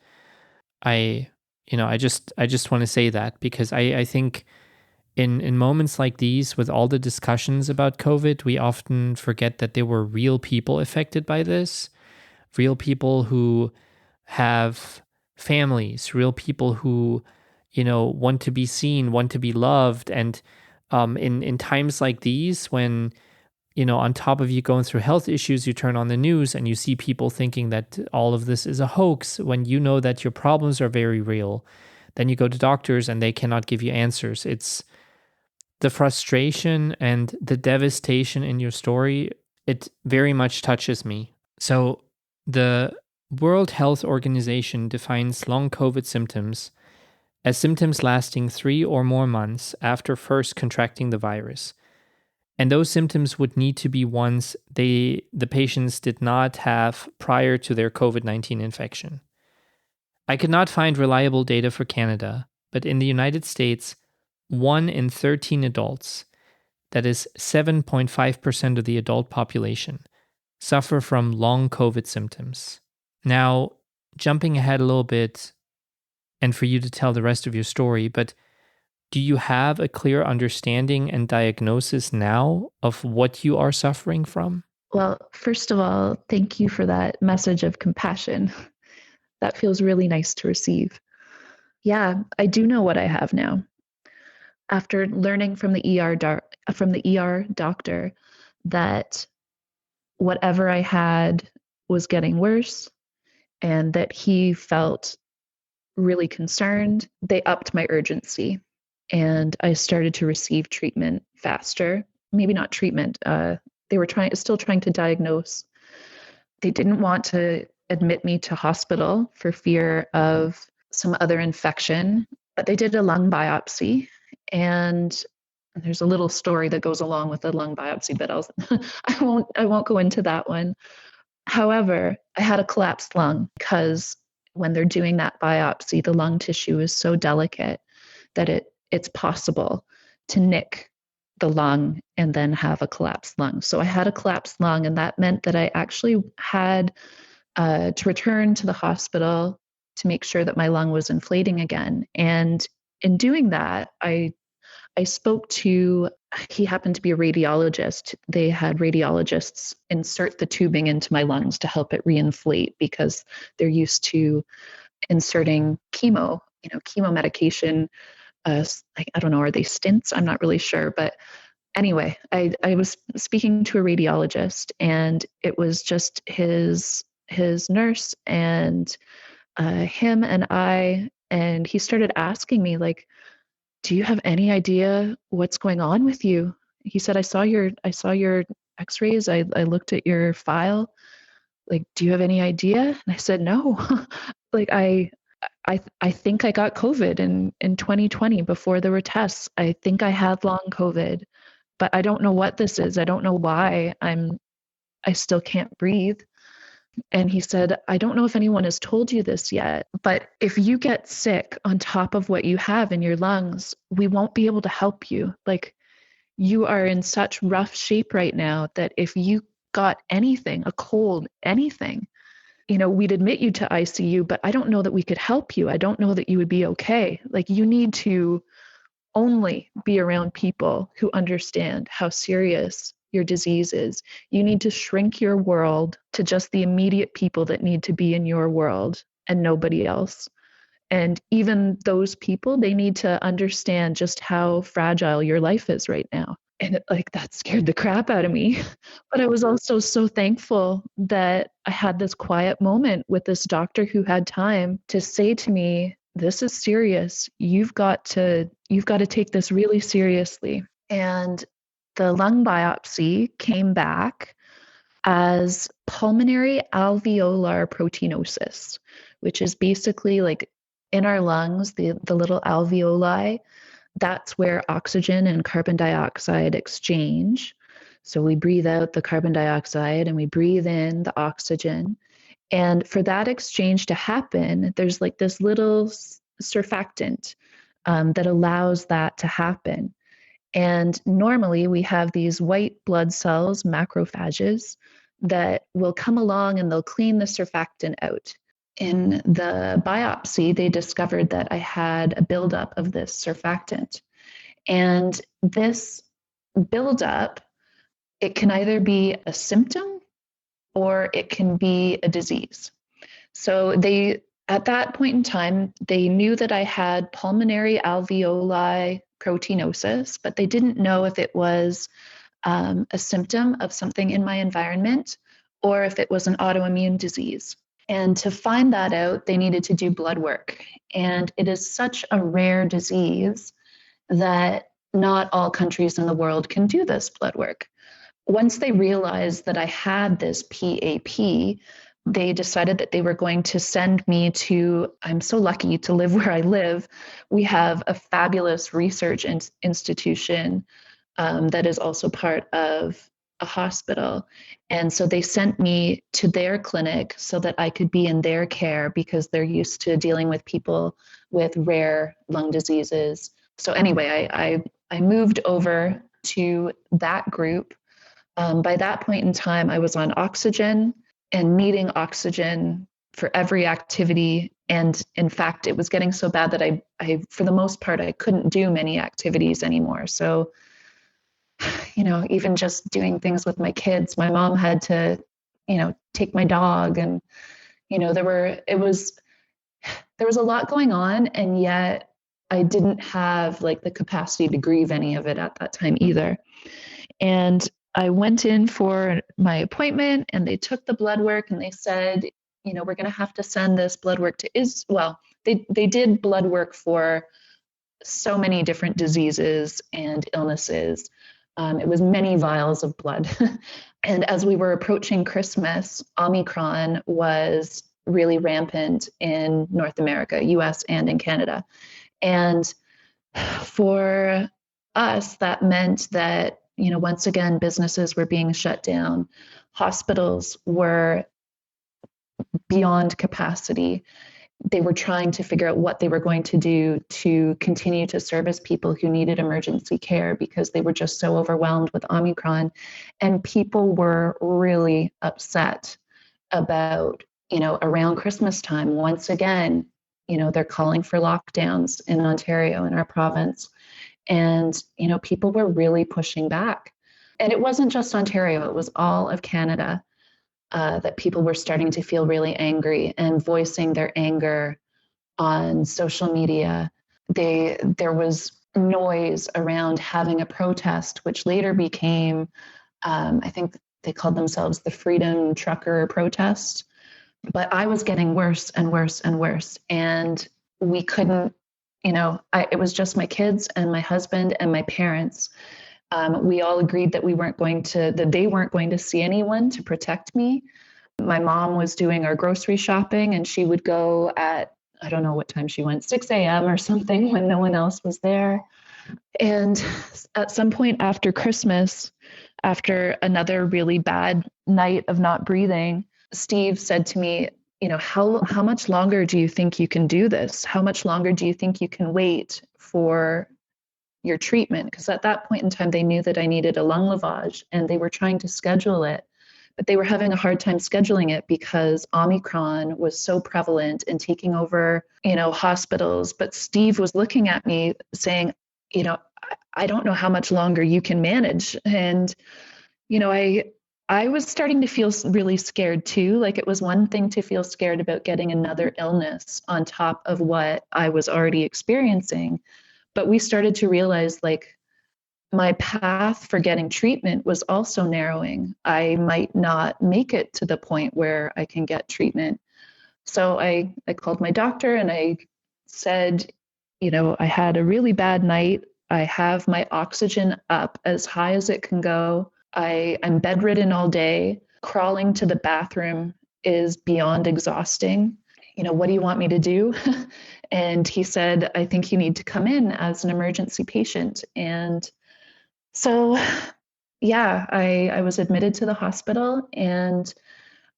I, I just want to say that because I think in moments like these, with all the discussions about COVID, we often forget that there were real people affected by this, real people who have families, real people who, want to be seen, want to be loved. And in times like these, when, on top of you going through health issues, you turn on the news and you see people thinking that all of this is a hoax, when you know that your problems are very real, then you go to doctors and they cannot give you answers. It's the frustration and the devastation in your story. It very much touches me. So, the World Health Organization defines long COVID symptoms as symptoms lasting 3 or more months after first contracting the virus. And those symptoms would need to be ones the patients did not have prior to their COVID-19 infection. I could not find reliable data for Canada, but in the United States, 1 in 13 adults, that is 7.5% of the adult population, suffer from long COVID symptoms. Now, jumping ahead a little bit, and for you to tell the rest of your story, but do you have a clear understanding and diagnosis now of what you are suffering from? Well, first of all, thank you for that message of compassion. That feels really nice to receive. Yeah, I do know what I have now. After learning from the ER doctor that whatever I had was getting worse and that he felt really concerned, they upped my urgency and I started to receive treatment faster. Maybe not treatment. They were still trying to diagnose. They didn't want to admit me to hospital for fear of some other infection, but they did a lung biopsy. And there's a little story that goes along with the lung biopsy, but I won't go into that one. However, I had a collapsed lung because when they're doing that biopsy, the lung tissue is so delicate that it's possible to nick the lung and then have a collapsed lung. So I had a collapsed lung, and that meant that I actually had to return to the hospital to make sure that my lung was inflating again. And in doing that, I spoke to, he happened to be a radiologist. They had radiologists insert the tubing into my lungs to help it reinflate because they're used to inserting chemo medication. I don't know, are they stints? I'm not really sure. But anyway, I was speaking to a radiologist, and it was just his nurse and him and I, and he started asking me, like, do you have any idea what's going on with you? He said, I saw your x-rays. I looked at your file. Like, do you have any idea? And I said, no. Like, I think I got COVID in 2020 before there were tests. I think I had long COVID, but I don't know what this is. I don't know why I still can't breathe. And he said, I don't know if anyone has told you this yet, but if you get sick on top of what you have in your lungs, we won't be able to help you. Like, you are in such rough shape right now that if you got anything, a cold, anything, we'd admit you to ICU, but I don't know that we could help you. I don't know that you would be okay. Like, you need to only be around people who understand how serious your disease is. You need to shrink your world to just the immediate people that need to be in your world and nobody else. And even those people, they need to understand just how fragile your life is right now. And that scared the crap out of me. But I was also so thankful that I had this quiet moment with this doctor who had time to say to me, this is serious. You've got to take this really seriously. And the lung biopsy came back as pulmonary alveolar proteinosis, which is basically like in our lungs, the little alveoli, that's where oxygen and carbon dioxide exchange. So we breathe out the carbon dioxide and we breathe in the oxygen. And for that exchange to happen, there's like this little surfactant that allows that to happen. And normally we have these white blood cells, macrophages, that will come along and they'll clean the surfactant out. In the biopsy, they discovered that I had a buildup of this surfactant. And this buildup, it can either be a symptom or it can be a disease. So at that point in time, they knew that I had pulmonary alveoli proteinosis, but they didn't know if it was a symptom of something in my environment or if it was an autoimmune disease. And to find that out, they needed to do blood work. And it is such a rare disease that not all countries in the world can do this blood work. Once they realized that I had this PAP, they decided that they were going to send me to, I'm so lucky to live where I live. We have a fabulous research institution that is also part of a hospital. And so they sent me to their clinic so that I could be in their care because they're used to dealing with people with rare lung diseases. So anyway, I moved over to that group. By that point in time, I was on oxygen and needing oxygen for every activity. And in fact, it was getting so bad that I for the most part, I couldn't do many activities anymore. So even just doing things with my kids, my mom had to, take my dog, and, there was a lot going on, and yet I didn't have like the capacity to grieve any of it at that time either. And I went in for my appointment and they took the blood work and they said, we're going to have to send this blood work to they did blood work for so many different diseases and illnesses. It was many vials of blood. And as we were approaching Christmas, Omicron was really rampant in North America, US and in Canada. And for us, that meant that, once again, businesses were being shut down. Hospitals were beyond capacity. They were trying to figure out what they were going to do to continue to service people who needed emergency care because they were just so overwhelmed with Omicron. And people were really upset about, around Christmas time, once again, they're calling for lockdowns in Ontario, in our province. And, people were really pushing back. And it wasn't just Ontario, it was all of Canada. That people were starting to feel really angry and voicing their anger on social media. There was noise around having a protest, which later became, I think they called themselves the Freedom Trucker Protest. But I was getting worse and worse and worse. And we couldn't, it was just my kids and my husband and my parents. We all agreed that they weren't going to see anyone to protect me. My mom was doing our grocery shopping and she would go at, I don't know what time she went, 6 a.m. or something when no one else was there. And at some point after Christmas, after another really bad night of not breathing, Steve said to me, how much longer do you think you can do this? How much longer do you think you can wait for your treatment? Because at that point in time, they knew that I needed a lung lavage and they were trying to schedule it, but they were having a hard time scheduling it because Omicron was so prevalent and taking over, hospitals. But Steve was looking at me saying, I don't know how much longer you can manage. And, you know, I was starting to feel really scared too. Like it was one thing to feel scared about getting another illness on top of what I was already experiencing, but we started to realize like my path for getting treatment was also narrowing. I might not make it to the point where I can get treatment. So I called my doctor and I said, I had a really bad night. I have my oxygen up as high as it can go. I'm bedridden all day. Crawling to the bathroom is beyond exhausting. What do you want me to do? And he said, I think you need to come in as an emergency patient. And so, yeah, I was admitted to the hospital and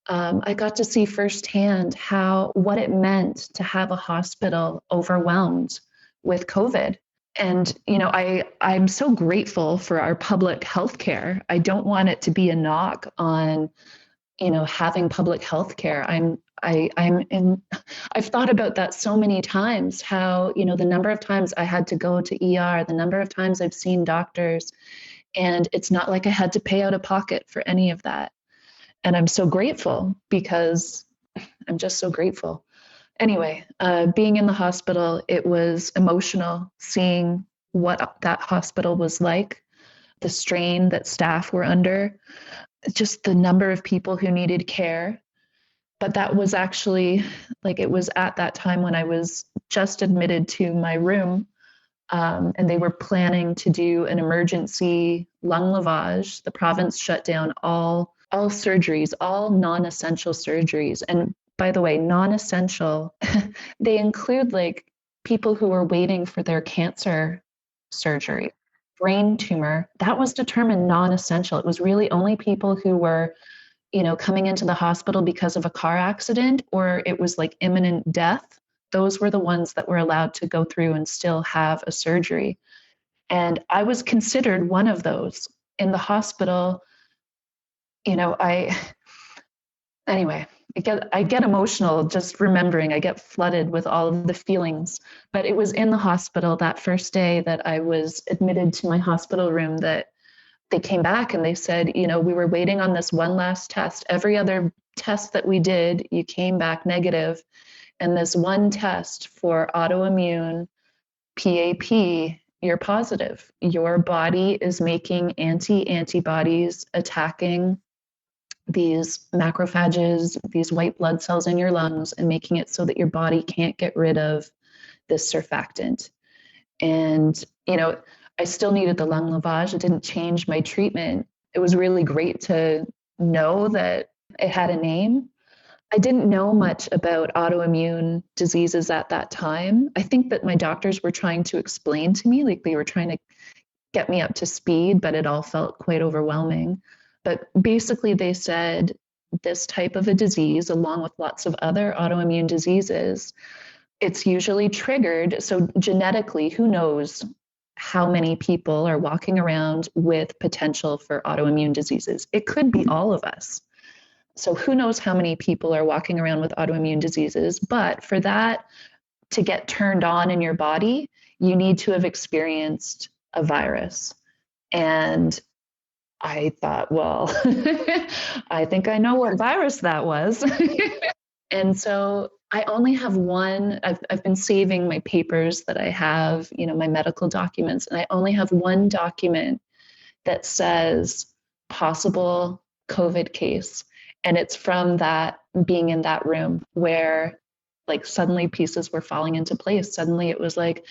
I got to see firsthand what it meant to have a hospital overwhelmed with COVID. And I'm so grateful for our public health care. I don't want it to be a knock on having public health care. I've thought about that so many times, how the number of times I had to go to ER, the number of times I've seen doctors, and it's not like I had to pay out of pocket for any of that. And I'm so grateful because I'm just so grateful. Anyway, being in the hospital, it was emotional seeing what that hospital was like, the strain that staff were under, just the number of people who needed care. But that was actually like it was at that time when I was just admitted to my room, and they were planning to do an emergency lung lavage. The province shut down all surgeries, all non-essential surgeries. And by the way, non-essential, they include like people who are waiting for their cancer surgery, brain tumor. That was determined non-essential. It was really only people who were, coming into the hospital because of a car accident or it was like imminent death. Those were the ones that were allowed to go through and still have a surgery. And I was considered one of those in the hospital. I anyway, I get emotional just remembering. I get flooded with all of the feelings. But it was in the hospital that first day that I was admitted to my hospital room that they came back and they said, we were waiting on this one last test. Every other test that we did, you came back negative. And this one test for autoimmune PAP, you're positive. Your body is making antibodies attacking these macrophages, these white blood cells in your lungs, and making it so that your body can't get rid of this surfactant. And, I still needed the lung lavage. It didn't change my treatment. It was really great to know that it had a name. I didn't know much about autoimmune diseases at that time. I think that my doctors were trying to explain to me, like they were trying to get me up to speed, but it all felt quite overwhelming. But basically, they said this type of a disease, along with lots of other autoimmune diseases, it's usually triggered. So, genetically, who knows how many people are walking around with potential for autoimmune diseases? It could be all of us. So, who knows how many people are walking around with autoimmune diseases? But for that to get turned on in your body, you need to have experienced a virus. And I thought, well, I think I know what virus that was. And so I only have one. I've been saving my papers that I have, my medical documents, and I only have one document that says possible COVID case. And it's from that being in that room where like suddenly pieces were falling into place. Suddenly it was like,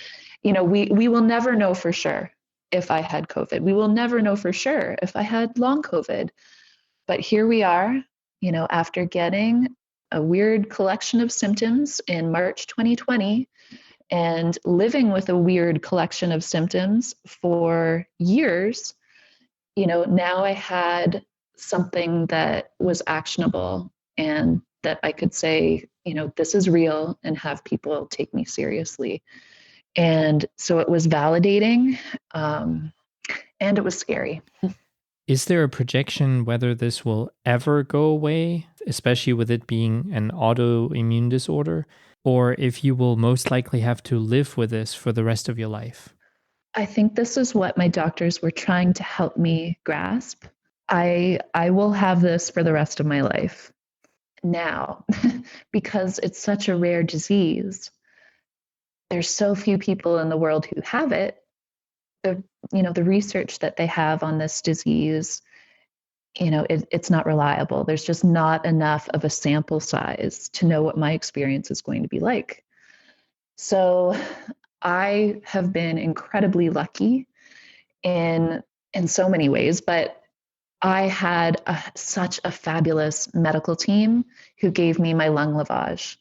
we will never know for sure if I had COVID. We will never know for sure if I had long COVID. But here we are, after getting a weird collection of symptoms in March 2020 and living with a weird collection of symptoms for years, now I had something that was actionable and that I could say, this is real and have people take me seriously. And so it was validating, and it was scary. Is there a projection whether this will ever go away, especially with it being an autoimmune disorder, or if you will most likely have to live with this for the rest of your life? I think this is what my doctors were trying to help me grasp. I will have this for the rest of my life. Now, because it's such a rare disease, there's so few people in the world who have it. The the research that they have on this disease, it's not reliable. There's just not enough of a sample size to know what my experience is going to be like. So I have been incredibly lucky in so many ways, but I had such a fabulous medical team who gave me my lung lavage.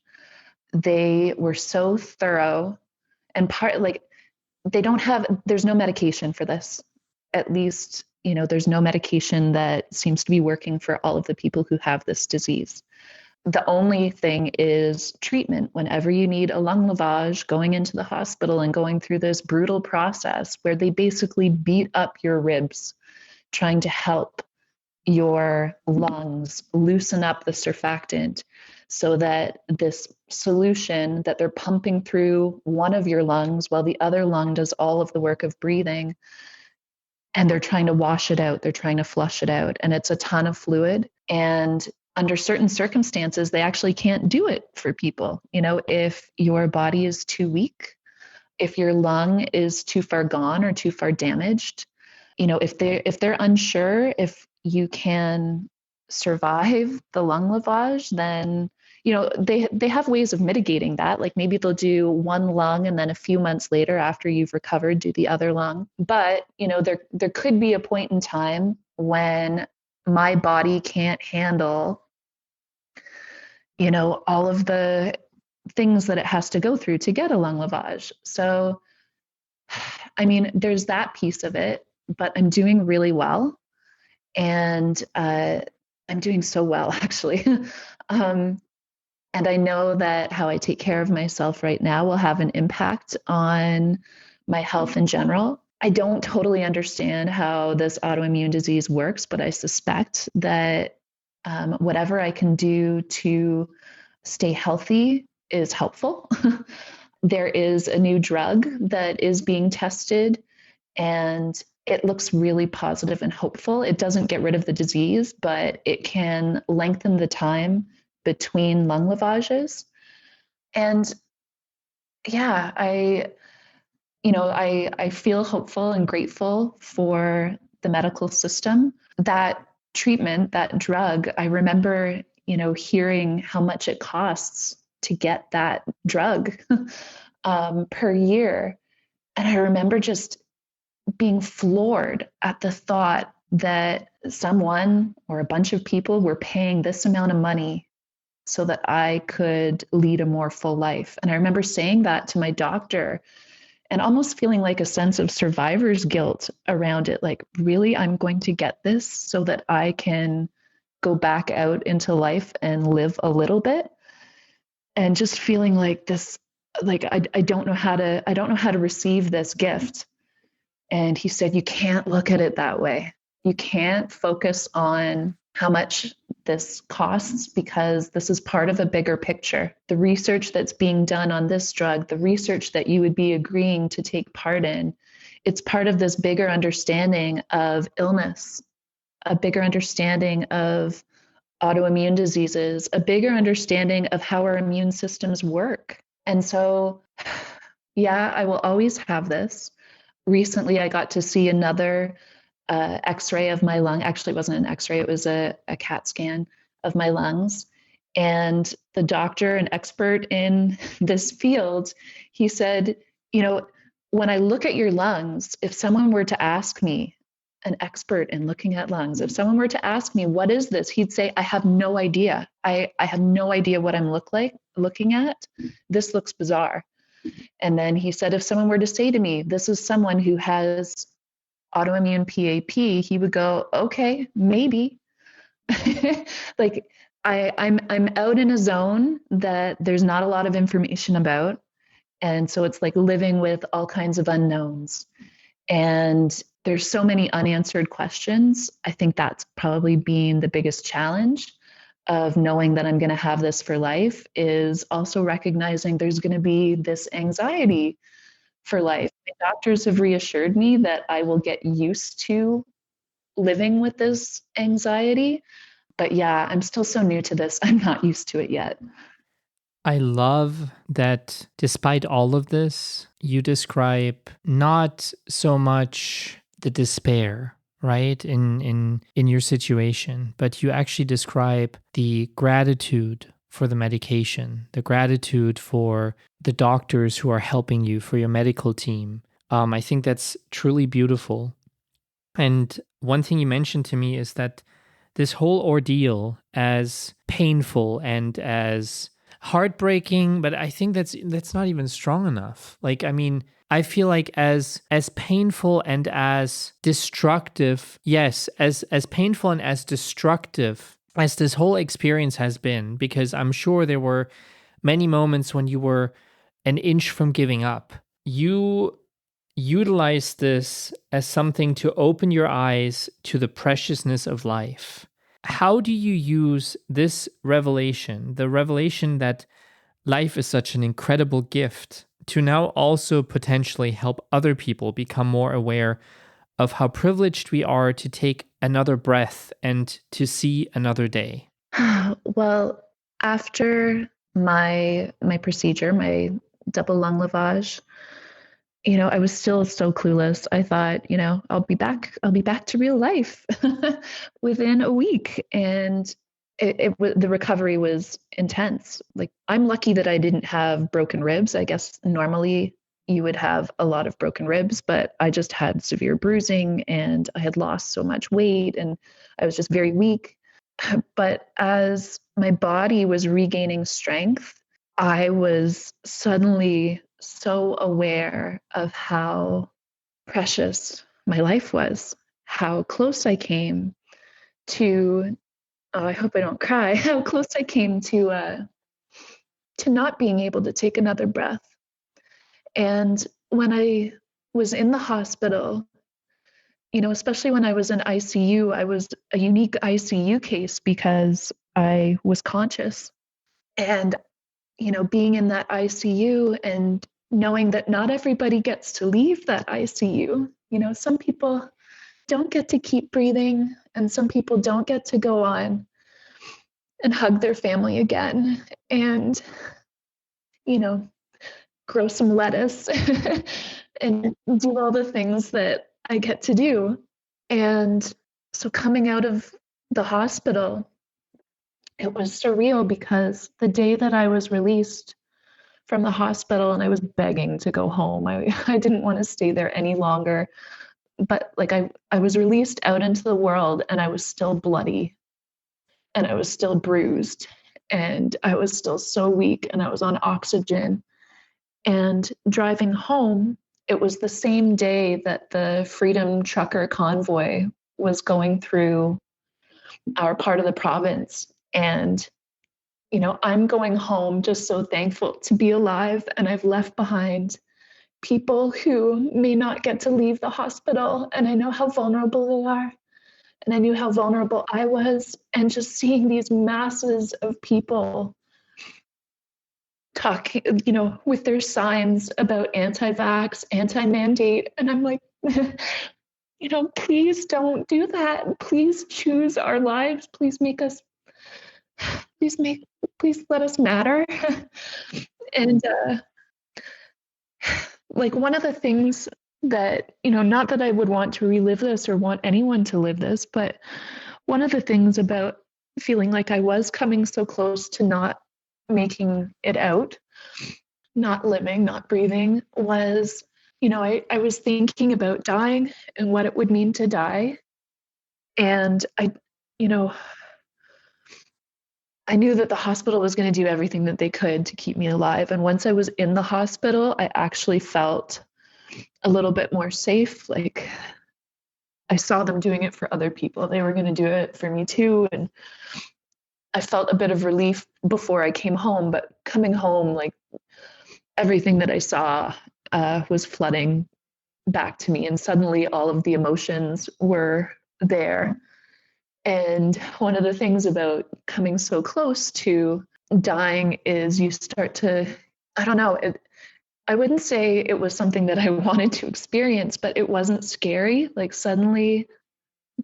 They were so thorough, and there's no medication for this. At least, there's no medication that seems to be working for all of the people who have this disease. The only thing is treatment. Whenever you need a lung lavage, going into the hospital and going through this brutal process where they basically beat up your ribs, trying to help your lungs loosen up the surfactant so that this solution that they're pumping through one of your lungs while the other lung does all of the work of breathing, and they're trying to wash it out, they're trying to flush it out, and it's a ton of fluid. And under certain circumstances, they actually can't do it for people. If your body is too weak, if your lung is too far gone or too far damaged, if they're unsure if you can survive the lung lavage, then they have ways of mitigating that. Like maybe they'll do one lung and then a few months later after you've recovered do the other lung. But there could be a point in time when my body can't handle all of the things that it has to go through to get a lung lavage. So I mean, there's that piece of it, but I'm doing really well. And I'm doing so well, actually. And I know that how I take care of myself right now will have an impact on my health in general. I don't totally understand how this autoimmune disease works, but I suspect that whatever I can do to stay healthy is helpful. There is a new drug that is being tested, and it looks really positive and hopeful. It doesn't get rid of the disease, but it can lengthen the time between lung lavages. And yeah, I feel hopeful and grateful for the medical system. That treatment, that drug, I remember, hearing how much it costs to get that drug per year. And I remember just being floored at the thought that someone or a bunch of people were paying this amount of money so that I could lead a more full life. And I remember saying that to my doctor and almost feeling like a sense of survivor's guilt around it. Like, really, I'm going to get this so that I can go back out into life and live a little bit. And just feeling like this, like I don't know how to receive this gift. And he said, you can't look at it that way. You can't focus on how much this costs because this is part of a bigger picture. The research that's being done on this drug, the research that you would be agreeing to take part in, it's part of this bigger understanding of illness, a bigger understanding of autoimmune diseases, a bigger understanding of how our immune systems work. And so, yeah, I will always have this. Recently, I got to see another x-ray of my lung. Actually, it wasn't an x-ray, it was a CAT scan of my lungs. And the doctor, an expert in this field, he said, when I look at your lungs, if someone were to ask me, an expert in looking at lungs, if someone were to ask me, what is this? He'd say, I have no idea. I have no idea what I'm looking at. This looks bizarre. And then he said, if someone were to say to me, this is someone who has autoimmune PAP, he would go, okay, maybe. Like I'm out in a zone that there's not a lot of information about. And so it's like living with all kinds of unknowns. And there's so many unanswered questions. I think that's probably been the biggest challenge of knowing that I'm going to have this for life, is also recognizing there's going to be this anxiety for life. My doctors have reassured me that I will get used to living with this anxiety. But yeah, I'm still so new to this. I'm not used to it yet. I love that despite all of this, you describe not so much the despair, right, in your situation, but you actually describe the gratitude for the medication, the gratitude for the doctors who are helping you, for your medical team. I think that's truly beautiful. And one thing you mentioned to me is that this whole ordeal, as painful and as heartbreaking, but I think that's not even strong enough. Like, I mean, I feel like as painful and as destructive, yes, as painful and as destructive as this whole experience has been, because I'm sure there were many moments when you were an inch from giving up. You utilize this as something to open your eyes to the preciousness of life. How do you use this revelation, the revelation that life is such an incredible gift, to now also potentially help other people become more aware of how privileged we are to take another breath and to see another day? Well, after my procedure, my double lung lavage, I was still so clueless. I thought, I'll be back to real life within a week. And the recovery was intense. Like, I'm lucky that I didn't have broken ribs. I guess normally you would have a lot of broken ribs, but I just had severe bruising and I had lost so much weight and I was just very weak. But as my body was regaining strength, I was suddenly so aware of how precious my life was, how close I came to, oh, I hope I don't cry, how close I came to not being able to take another breath. And when I was in the hospital, especially when I was in ICU, I was a unique ICU case because I was conscious. And being in that ICU and knowing that not everybody gets to leave that ICU. Some people don't get to keep breathing, and some people don't get to go on and hug their family again and, you know, grow some lettuce and do all the things that I get to do. And so coming out of the hospital, it was surreal because the day that I was released from the hospital and I was begging to go home. I didn't want to stay there any longer. But like I was released out into the world and I was still bloody and I was still bruised and I was still so weak and I was on oxygen. And driving home, it was the same day that the Freedom Trucker convoy was going through our part of the province. And I'm going home just so thankful to be alive. And I've left behind people who may not get to leave the hospital. And I know how vulnerable they are. And I knew how vulnerable I was. And just seeing these masses of people talking, with their signs about anti-vax, anti-mandate. And I'm like, please don't do that. Please choose our lives. Please make us, please let us matter. And like one of the things that, not that I would want to relive this or want anyone to live this, but one of the things about feeling like I was coming so close to not making it out, not living, not breathing, was, I was thinking about dying and what it would mean to die. And I knew that the hospital was going to do everything that they could to keep me alive. And once I was in the hospital, I actually felt a little bit more safe. Like I saw them doing it for other people. They were going to do it for me too. And I felt a bit of relief before I came home, but coming home, like everything that I saw was flooding back to me. And suddenly all of the emotions were there. And one of the things about coming so close to dying is you start to, I don't know, I wouldn't say it was something that I wanted to experience, but it wasn't scary. Like suddenly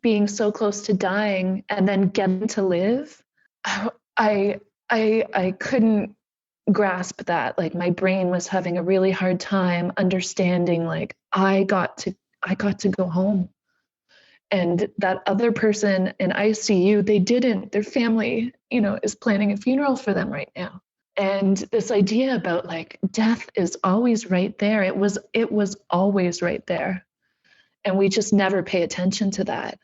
being so close to dying and then getting to live, I I couldn't grasp that. Like my brain was having a really hard time understanding like I got to go home. And that other person in ICU, they didn't. Their family, is planning a funeral for them right now. And this idea about like death is always right there. It was always right there. And we just never pay attention to that.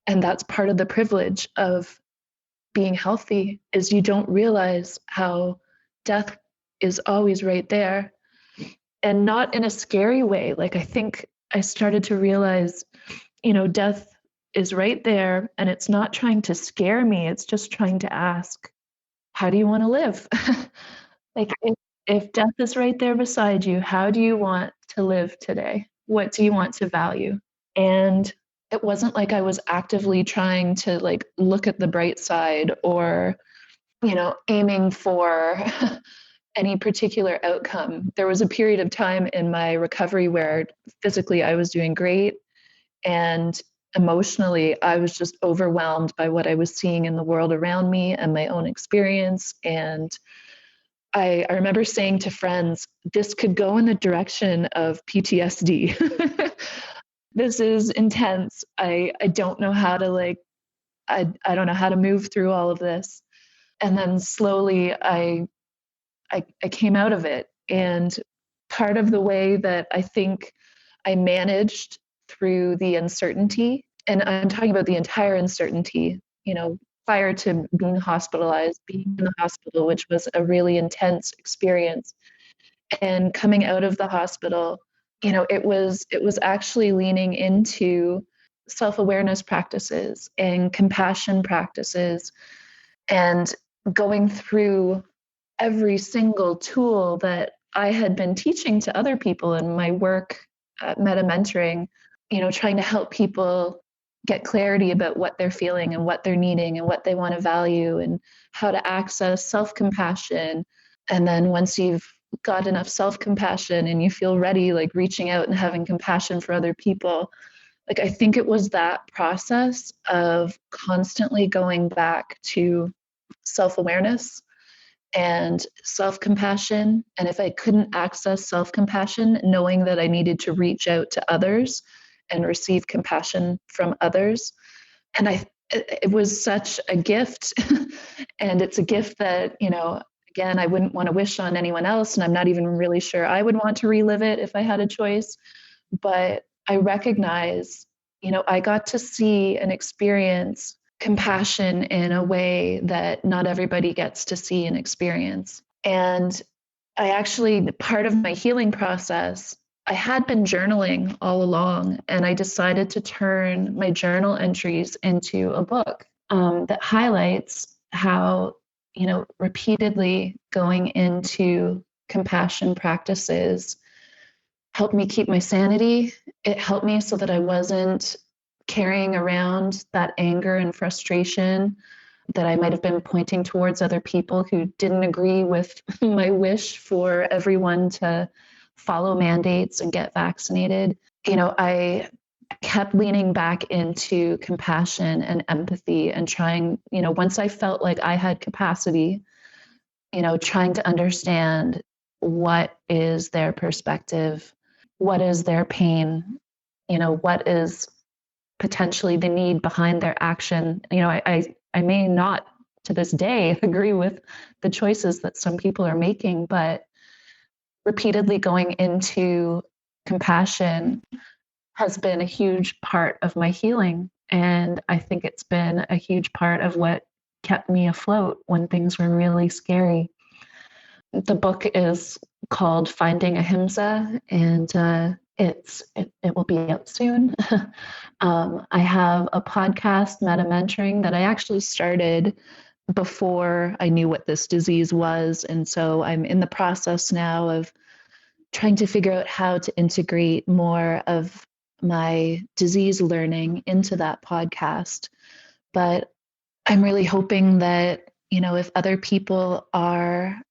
And that's part of the privilege of being healthy is you don't realize how death is always right there, and not in a scary way. Like I think I started to realize, death is right there and it's not trying to scare me. It's just trying to ask, how do you want to live? Like if death is right there beside you, how do you want to live today? What do you want to value? And it wasn't like I was actively trying to like look at the bright side or, aiming for any particular outcome. There was a period of time in my recovery where physically I was doing great, and emotionally I was just overwhelmed by what I was seeing in the world around me and my own experience. And I remember saying to friends, this could go in the direction of PTSD. This is intense. I don't know how to I don't know how to move through all of this. And then slowly I came out of it. And part of the way that I think I managed through the uncertainty, and I'm talking about the entire uncertainty, prior to being hospitalized, being in the hospital, which was a really intense experience, and coming out of the hospital, it was actually leaning into self-awareness practices and compassion practices and going through every single tool that I had been teaching to other people in my work at meta mentoring, trying to help people get clarity about what they're feeling and what they're needing and what they want to value and how to access self compassion. And then once you've got enough self compassion and you feel ready, like reaching out and having compassion for other people, like I think it was that process of constantly going back to self awareness and self compassion. And if I couldn't access self compassion, knowing that I needed to reach out to others and receive compassion from others. And it was such a gift. And it's a gift that, again, I wouldn't want to wish on anyone else. And I'm not even really sure I would want to relive it if I had a choice. But I recognize, I got to see and experience compassion in a way that not everybody gets to see and experience. And I actually, part of my healing process, I had been journaling all along, and I decided to turn my journal entries into a book that highlights how, repeatedly going into compassion practices helped me keep my sanity. It helped me so that I wasn't carrying around that anger and frustration that I might have been pointing towards other people who didn't agree with my wish for everyone to follow mandates and get vaccinated. I kept leaning back into compassion and empathy and trying, once I felt like I had capacity, trying to understand what is their perspective, what is their pain, what is potentially the need behind their action. I may not to this day agree with the choices that some people are making, but repeatedly going into compassion has been a huge part of my healing. And I think it's been a huge part of what kept me afloat when things were really scary. The book is called Finding Ahimsa, and it will be out soon. I have a podcast, Meta Mentoring, that I actually started before I knew what this disease was. And so I'm in the process now of trying to figure out how to integrate more of my disease learning into that podcast. But I'm really hoping that, if other people are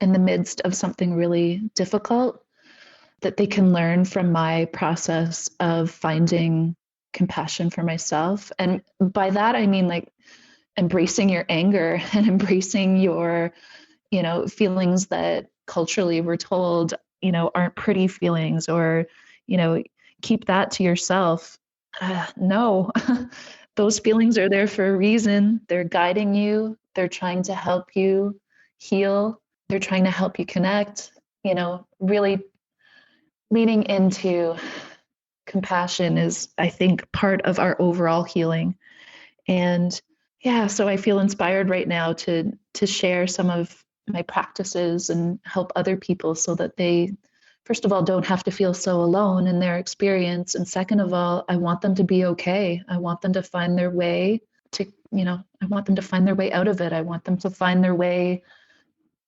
in the midst of something really difficult, that they can learn from my process of finding compassion for myself. And by that, I mean like embracing your anger and embracing your, feelings that culturally we're told, aren't pretty feelings, or, you know, keep that to yourself. No, those feelings are there for a reason. They're guiding you, they're trying to help you heal, they're trying to help you connect, really leaning into compassion is, I think, part of our overall healing. And yeah, so I feel inspired right now to share some of my practices and help other people so that they, first of all, don't have to feel so alone in their experience. And second of all, I want them to be okay. I want them to find their way to, I want them to find their way out of it. I want them to find their way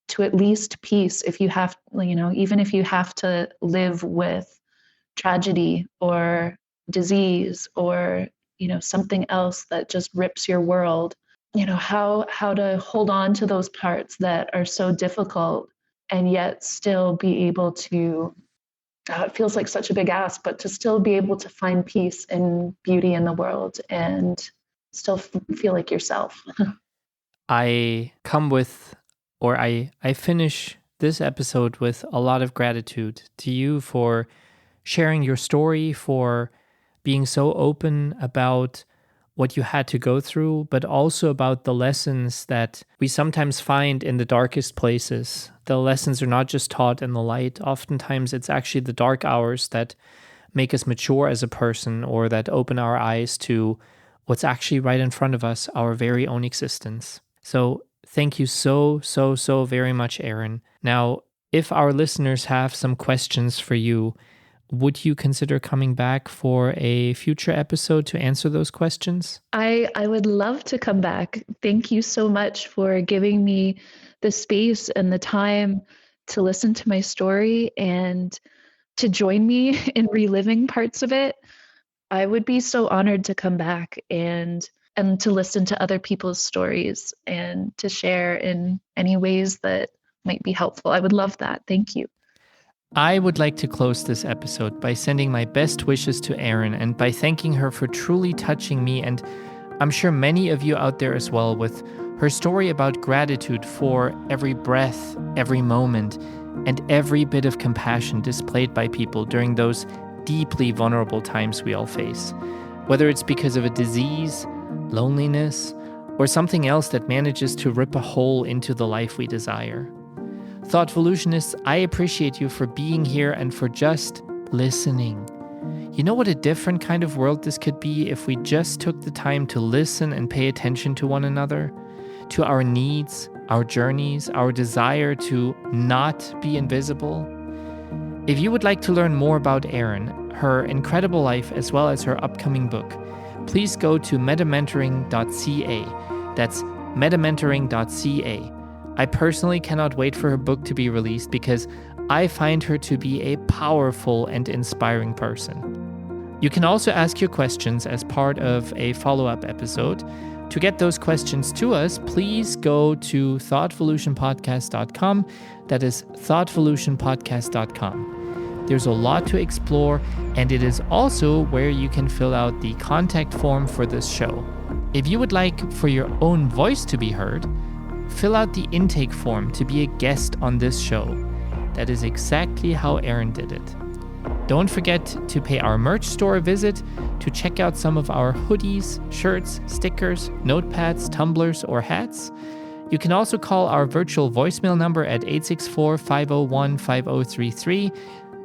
to at least peace. If you have, even if you have to live with tragedy or disease or something else that just rips your world, how to hold on to those parts that are so difficult and yet still be able to, it feels like such a big ask, but to still be able to find peace and beauty in the world and still feel like yourself. I come with, or I finish this episode with a lot of gratitude to you for sharing your story, for being so open about what you had to go through, but also about the lessons that we sometimes find in the darkest places. The lessons are not just taught in the light. Oftentimes, it's actually the dark hours that make us mature as a person, or that open our eyes to what's actually right in front of us, our very own existence. So thank you so very much, Erin. Now, if our listeners have some questions for you, would you consider coming back for a future episode to answer those questions? I would love to come back. Thank you so much for giving me the space and the time to listen to my story and to join me in reliving parts of it. I would be so honored to come back and to listen to other people's stories and to share in any ways that might be helpful. I would love that. Thank you. I would like to close this episode by sending my best wishes to Erin and by thanking her for truly touching me, and I'm sure many of you out there as well, with her story about gratitude for every breath, every moment, and every bit of compassion displayed by people during those deeply vulnerable times we all face. Whether it's because of a disease, loneliness, or something else that manages to rip a hole into the life we desire. Thoughtvolutionists, I appreciate you for being here and for just listening. You know what a different kind of world this could be if we just took the time to listen and pay attention to one another, to our needs, our journeys, our desire to not be invisible. If you would like to learn more about Erin, her incredible life, as well as her upcoming book, please go to metamentoring.ca. That's metamentoring.ca. I personally cannot wait for her book to be released because I find her to be a powerful and inspiring person. You can also ask your questions as part of a follow-up episode. To get those questions to us, please go to thoughtvolutionpodcast.com. That is thoughtvolutionpodcast.com. There's a lot to explore, and it is also where you can fill out the contact form for this show. If you would like for your own voice to be heard, fill out the intake form to be a guest on this show. That is exactly how Erin did it. Don't forget to pay our merch store a visit to check out some of our hoodies, shirts, stickers, notepads, tumblers, or hats. You can also call our virtual voicemail number at 864-501-5033.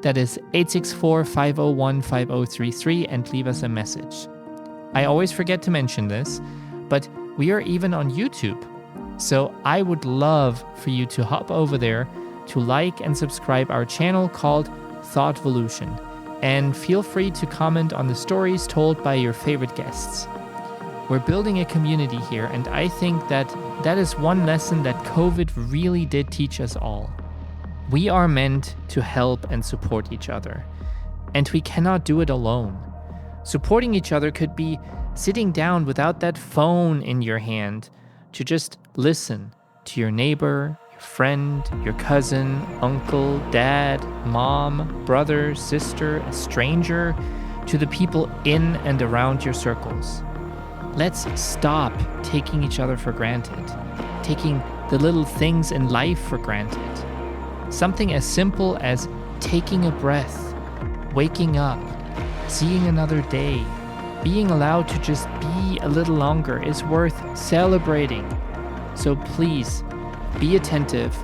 That is 864-501-5033, and leave us a message. I always forget to mention this, but we are even on YouTube. So I would love for you to hop over there to like and subscribe our channel called Thoughtvolution, and feel free to comment on the stories told by your favorite guests. We're building a community here, and I think that is one lesson that COVID really did teach us all. We are meant to help and support each other, and we cannot do it alone. Supporting each other could be sitting down without that phone in your hand to just listen to your neighbor, your friend, your cousin, uncle, dad, mom, brother, sister, a stranger, to the people in and around your circles. Let's stop taking each other for granted, taking the little things in life for granted. Something as simple as taking a breath, waking up, seeing another day, being allowed to just be a little longer is worth celebrating. So please, be attentive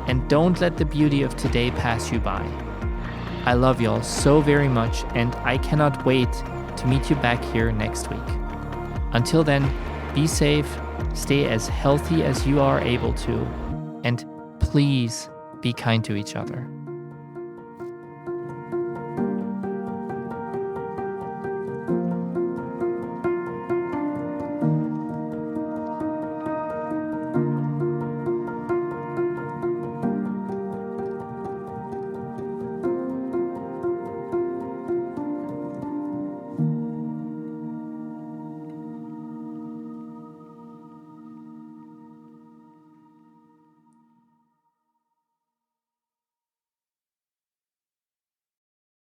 and don't let the beauty of today pass you by. I love y'all so very much, and I cannot wait to meet you back here next week. Until then, be safe, stay as healthy as you are able to, and please be kind to each other.